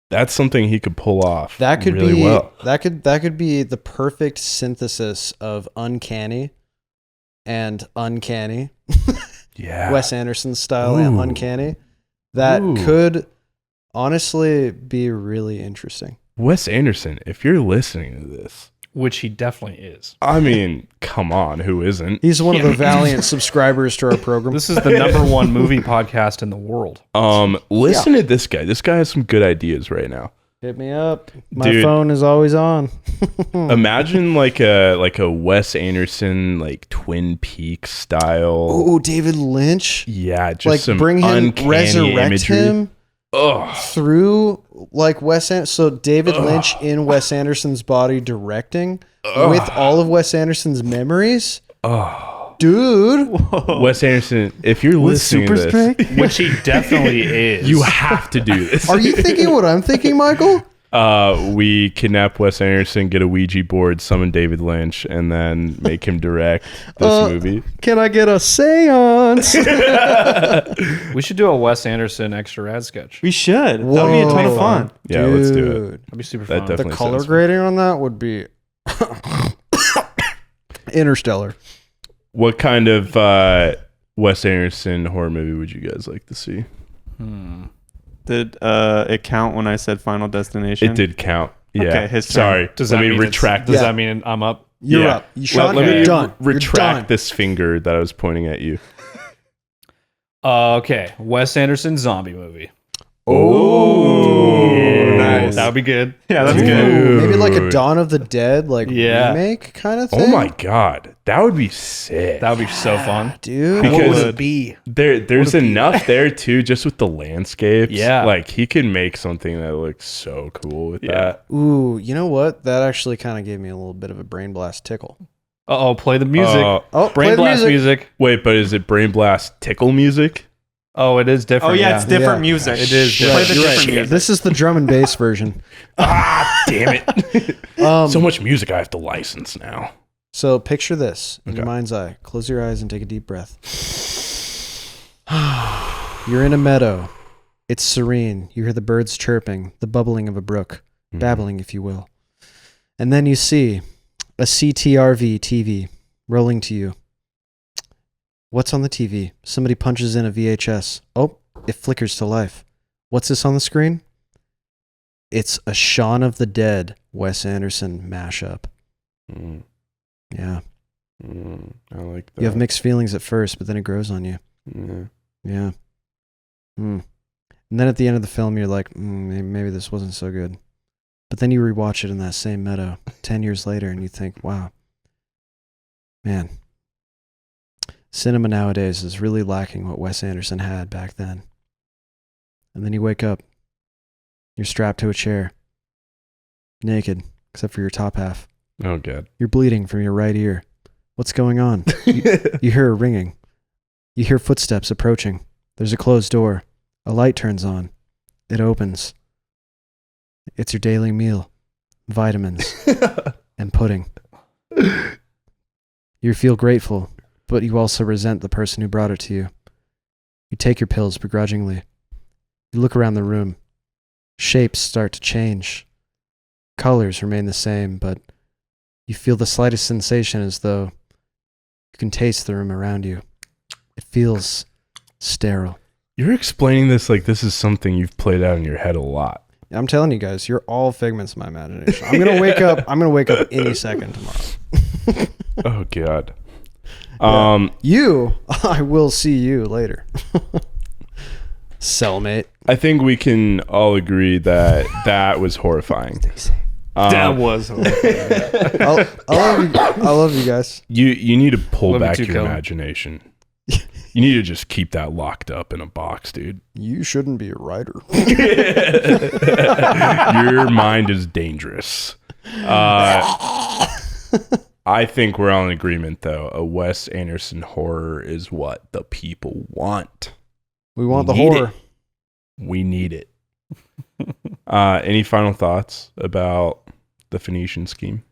that's something he could pull off. That could really be well. that could be the perfect synthesis of uncanny and uncanny. Yeah, Wes Anderson style and Ooh. uncanny. That Ooh. could honestly be really interesting. Wes Anderson. If you're listening to this, Which he definitely is. I mean, come on, who isn't? He's one of the valiant subscribers to our program. This is the #1 movie podcast in the world. Listen to this guy. This guy has some good ideas right now. Hit me up. My Dude. phone is always on. Imagine like a Wes Anderson like Twin Peaks style. Oh, David Lynch. Yeah, just Like some bring him, uncanny resurrect imagery. him Ugh. through like Wes Anderson. So David Lynch in Wes Anderson's body directing with all of Wes Anderson's memories. Oh, Dude. Wes Anderson, if you're With listening Super to this, Strength? Which he definitely is. you have to do this. Are you thinking what I'm thinking, Michael? We kidnap Wes Anderson, get a Ouija board, summon David Lynch, and then make him direct this movie. Can I get a seance? We should do a Wes Anderson extra rad sketch. We should. That would be a ton of fun. Yeah, let's do it. Dude. That'd be super That fun. definitely The color sounds grading on that would be Interstellar. What kind of Wes Anderson horror movie would you guys like to see? Did it count when I said Final Destination? It did count. Yeah. Okay, his turn. Sorry. Does Let that me mean retract. Does Yeah. that mean I'm up? You're Yeah. up. You shot. Let You're me done. You're retract done. this finger that I was pointing at you. Okay, Wes Anderson zombie movie. Oh, nice. That would be good. Yeah, that's Ooh, good. maybe like a Dude. Dawn of the Dead like Yeah. remake kind of thing. Oh my god, that would be sick. That would be so fun. dude. Because- What would it be? There's enough there too, just with the landscapes. Yeah. like he could make something that looks so cool with that. Ooh, you know what? That actually kind of gave me a little bit of a brain blast tickle. Uh-oh, play the music. Oh, play Brain the blast music. Wait, but is it Brain Blast tickle music? Oh, it is Oh different. yeah, it's different Yeah. music. It is Play different. the You're different right. music. This is the drum and bass version. Damn it! So much music I have to license now. So picture this in your Okay. mind's eye. Close your eyes and take a deep breath. You're in a meadow. It's serene. You hear the birds chirping, the bubbling of a brook, babbling, if you will. And then you see a CTRV TV rolling to you. What's on the TV? Somebody punches in a VHS. Oh, it flickers to life. What's this on the screen? It's a Shaun of the Dead Wes Anderson mashup. Mm, Yeah. I like that. You have mixed feelings at first, but then it grows on you. Yeah. Yeah. And then at the end of the film, you're like, maybe this wasn't so good. But then you rewatch it in that same meadow 10 years later, and you think, wow, man, cinema nowadays is really lacking what Wes Anderson had back then. And then you wake up, you're strapped to a chair, naked, except for your top half. Oh god. You're bleeding from your right ear. What's going on? You hear a ringing. You hear footsteps approaching. There's a closed door. A light turns on. It opens. It's your daily meal. Vitamins and pudding. You feel grateful, but you also resent the person who brought it to you. You take your pills begrudgingly. You look around the room. Shapes start to change. Colors remain the same, but you feel the slightest sensation as though you can taste the room around you. It feels sterile. You're explaining this like this is something you've played out in your head a lot. I'm telling you guys, you're all figments of my imagination. I'm gonna wake up. I'm gonna wake up any second tomorrow. Oh god. You, I will see you later. Cellmate. I think we can all agree that that was horrifying. That was. I love you guys. You need to pull Love you back too, your Kellen. imagination. You need to just keep that locked up in a box, dude. You shouldn't be a writer. Your mind is dangerous. I think we're all in agreement, though. A Wes Anderson horror is what the people want. We want the Need horror. it. We need it. Any final thoughts about the Phoenician scheme?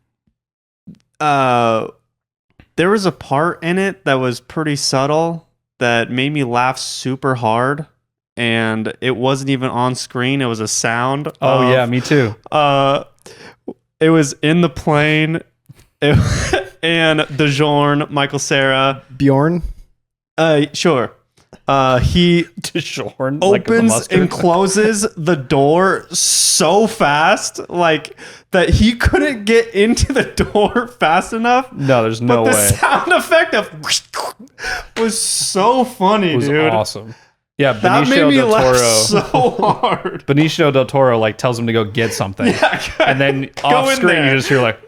There was a part in it that was pretty subtle that made me laugh super hard, and it wasn't even on screen. It was a sound. Oh, yeah, me too. It was in the plane, and DeJorn, Michael Cera, Bjorn. sure. He DeJorn, opens and closes the door so fast, like that he couldn't get into the door fast enough. No, there's no But the way. sound effect of was so funny, It was dude. awesome. Yeah, That made Benicio me del laugh Toro. so hard. Benicio del Toro like tells him to go get something, and then off in screen there. you just hear like,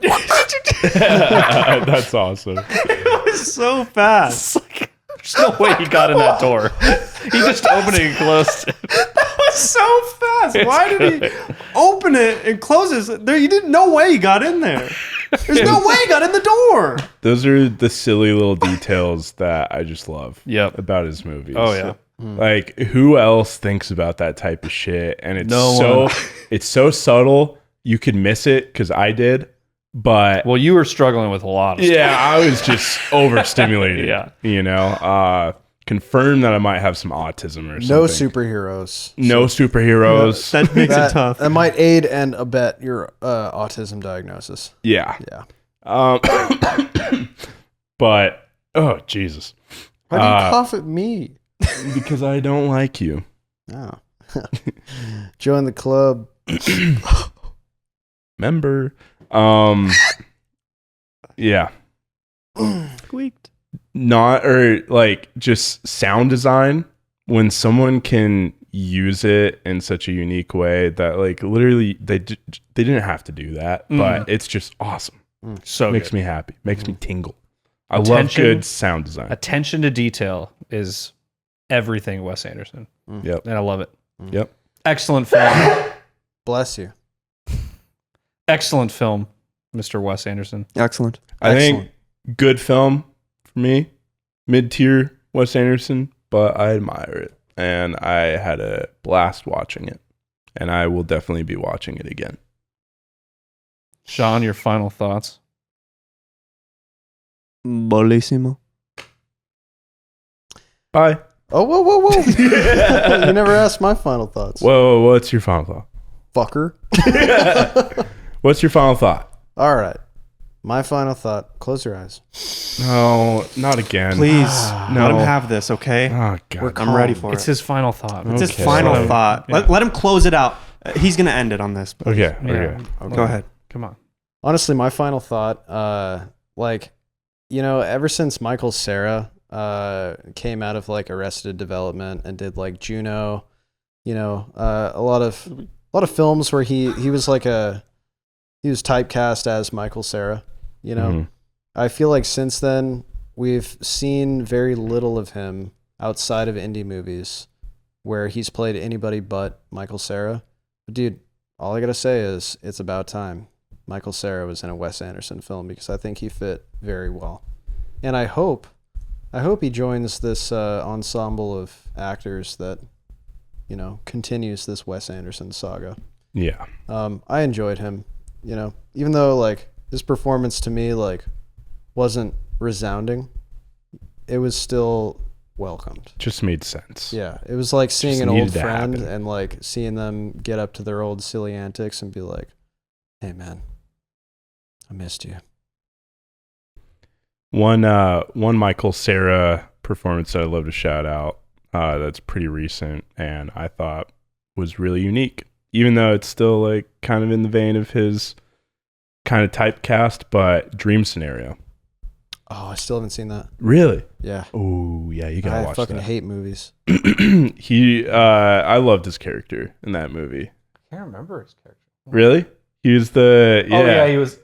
That's awesome. It was so fast. "There's no way he got in that door. He just opened it and closed it." That was so fast. Why did he open it and close it? There, you didn't. No way he got in there. There's no way he got in the door. Those are the silly little details that I just love Yep. about his movies. Oh yeah. Like, who else thinks about that type of shit? And it's No one. it's so subtle, you could miss it, because I did. But Well, you were struggling with a lot of stuff. yeah, I was just overstimulated. Yeah. You know, confirm that I might have some autism or something. No superheroes. No superheroes. That makes it tough. That might aid and abet your autism diagnosis. Yeah. Yeah. But oh Jesus, Why do you cough at me? because I don't like you. Oh. Join the club. Member. Yeah. Squeaked. Not, or like, just sound design, when someone can use it in such a unique way that, like, literally they didn't have to do that, but it's just awesome. So Makes good. me happy, makes me tingle. I love Attention- good sound design. Attention to detail is everything Wes Anderson, Yep. and I love it. Yep. Excellent film. Bless you. Excellent film, Mr. Wes Anderson. Excellent. I think good film for me, mid-tier Wes Anderson, but I admire it, and I had a blast watching it, and I will definitely be watching it again. Sean, your final thoughts? Bellissimo. Bye. Oh, whoa. You never asked my final thoughts. Whoa, what's your final thought? Fucker. What's your final thought? All right. My final thought. Close your eyes. No, not again. Please, no. let him have this, okay? Oh God. I'm ready for It's it. his final thought. It's his Okay. final So- thought. Yeah. Let him close it out. He's going to end it on this. Okay. Yeah. Okay. Go ahead. Come on. Honestly, my final thought, ever since Michael Cera came out of like Arrested Development and did like Juno, a lot of films where he was he was typecast as Michael Cera, Mhm. I feel like since then we've seen very little of him outside of indie movies where he's played anybody but Michael Cera. But dude, all I gotta say is it's about time Michael Cera was in a Wes Anderson film, because I think he fit very well. And I hope he joins this ensemble of actors that, continues this Wes Anderson saga. Yeah. I enjoyed him, even though like his performance to me like wasn't resounding, it was still welcomed. Just made sense. Yeah, it was like seeing Just an needed old to friend happen. and like seeing them get up to their old silly antics and be like, "Hey man, I missed you." One Michael Cera performance that I'd love to shout out, that's pretty recent and I thought was really unique, even though it's still like kind of in the vein of his kind of typecast, but Dream Scenario. Oh, I still haven't seen that. Really? Yeah, Oh yeah, you gotta I watch fucking that. hate movies. I loved his character in that movie. I can't remember his character. Really? He was the Oh yeah, he was.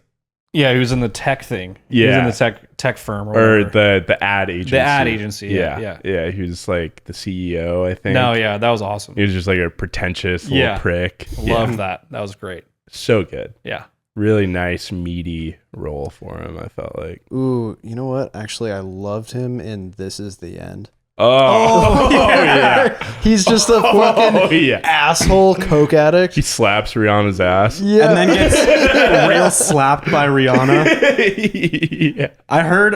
Yeah, he was in the tech thing. He was in Yeah. the tech firm or whatever. the ad agency. The ad agency. Yeah. He was like the CEO, I think. No, yeah, that was awesome. He was just like a pretentious little Yeah. prick. Love Yeah. that. That was great. So good. Yeah. Really nice, meaty role for him, I felt like. Ooh, you know what? Actually, I loved him in This Is the End. Oh, yeah. He's just a fucking Oh, yeah. asshole coke addict. He slaps Rihanna's ass. Yeah. And then gets real slapped by Rihanna. Yeah. I heard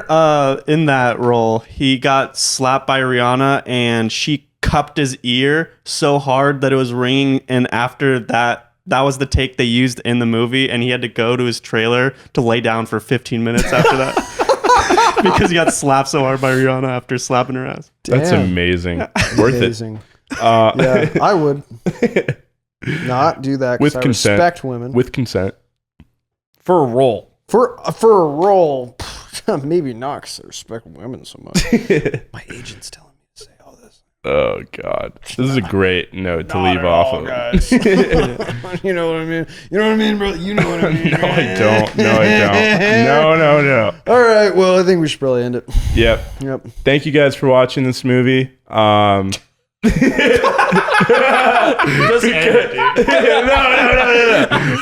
in that role, he got slapped by Rihanna and she cupped his ear so hard that it was ringing. And after that was the take they used in the movie. And he had to go to his trailer to lay down for 15 minutes after that. Because he got slapped so hard by Rihanna after slapping her ass. That's Damn. amazing. Worth it. Amazing. Yeah, I would not do that With because I consent. respect women. With consent. For a role. For a role, maybe not because I respect women so much. My agent's telling me to say all this. Oh God, this is a great note to leave off of. Guys. You know what I mean? You know what I mean, bro? You know what I mean? No, I don't. No, I don't. No. All right. Well, I think we should probably end it. Yep. Thank you guys for watching this movie. Just end it, dude. No.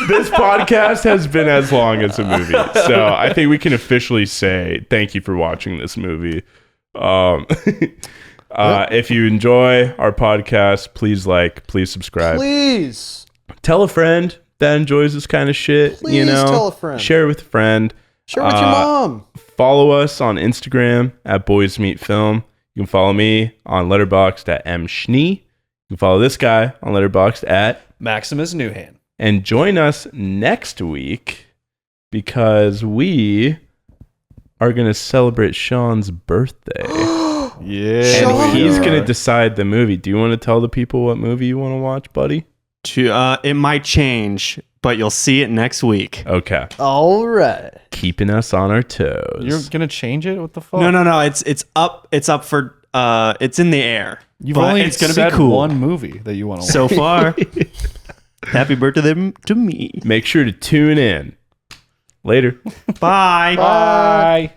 This podcast has been as long as a movie, so I think we can officially say thank you for watching this movie. If you enjoy our podcast, please please subscribe. Please Tell a friend that enjoys this kind of shit. Please tell a friend. Share it with a friend. Share with your mom. Follow us on Instagram at Boys Meet Film. You can follow me on Letterboxd at mschnee. You can follow this guy on Letterboxd at Maximus Newhan. And join us next week because we are going to celebrate Sean's birthday. Yeah. And he's going to decide the movie. Do you want to tell the people what movie you want to watch, buddy? It might change, but you'll see it next week. Okay. All right. Keeping us on our toes. You're gonna change it? What the fuck? No. It's up. It's up for. It's in the air. You've But only it's gonna said be cool. one movie that you want to watch. So far. Happy birthday to me. Make sure to tune in. Later. Bye. Bye.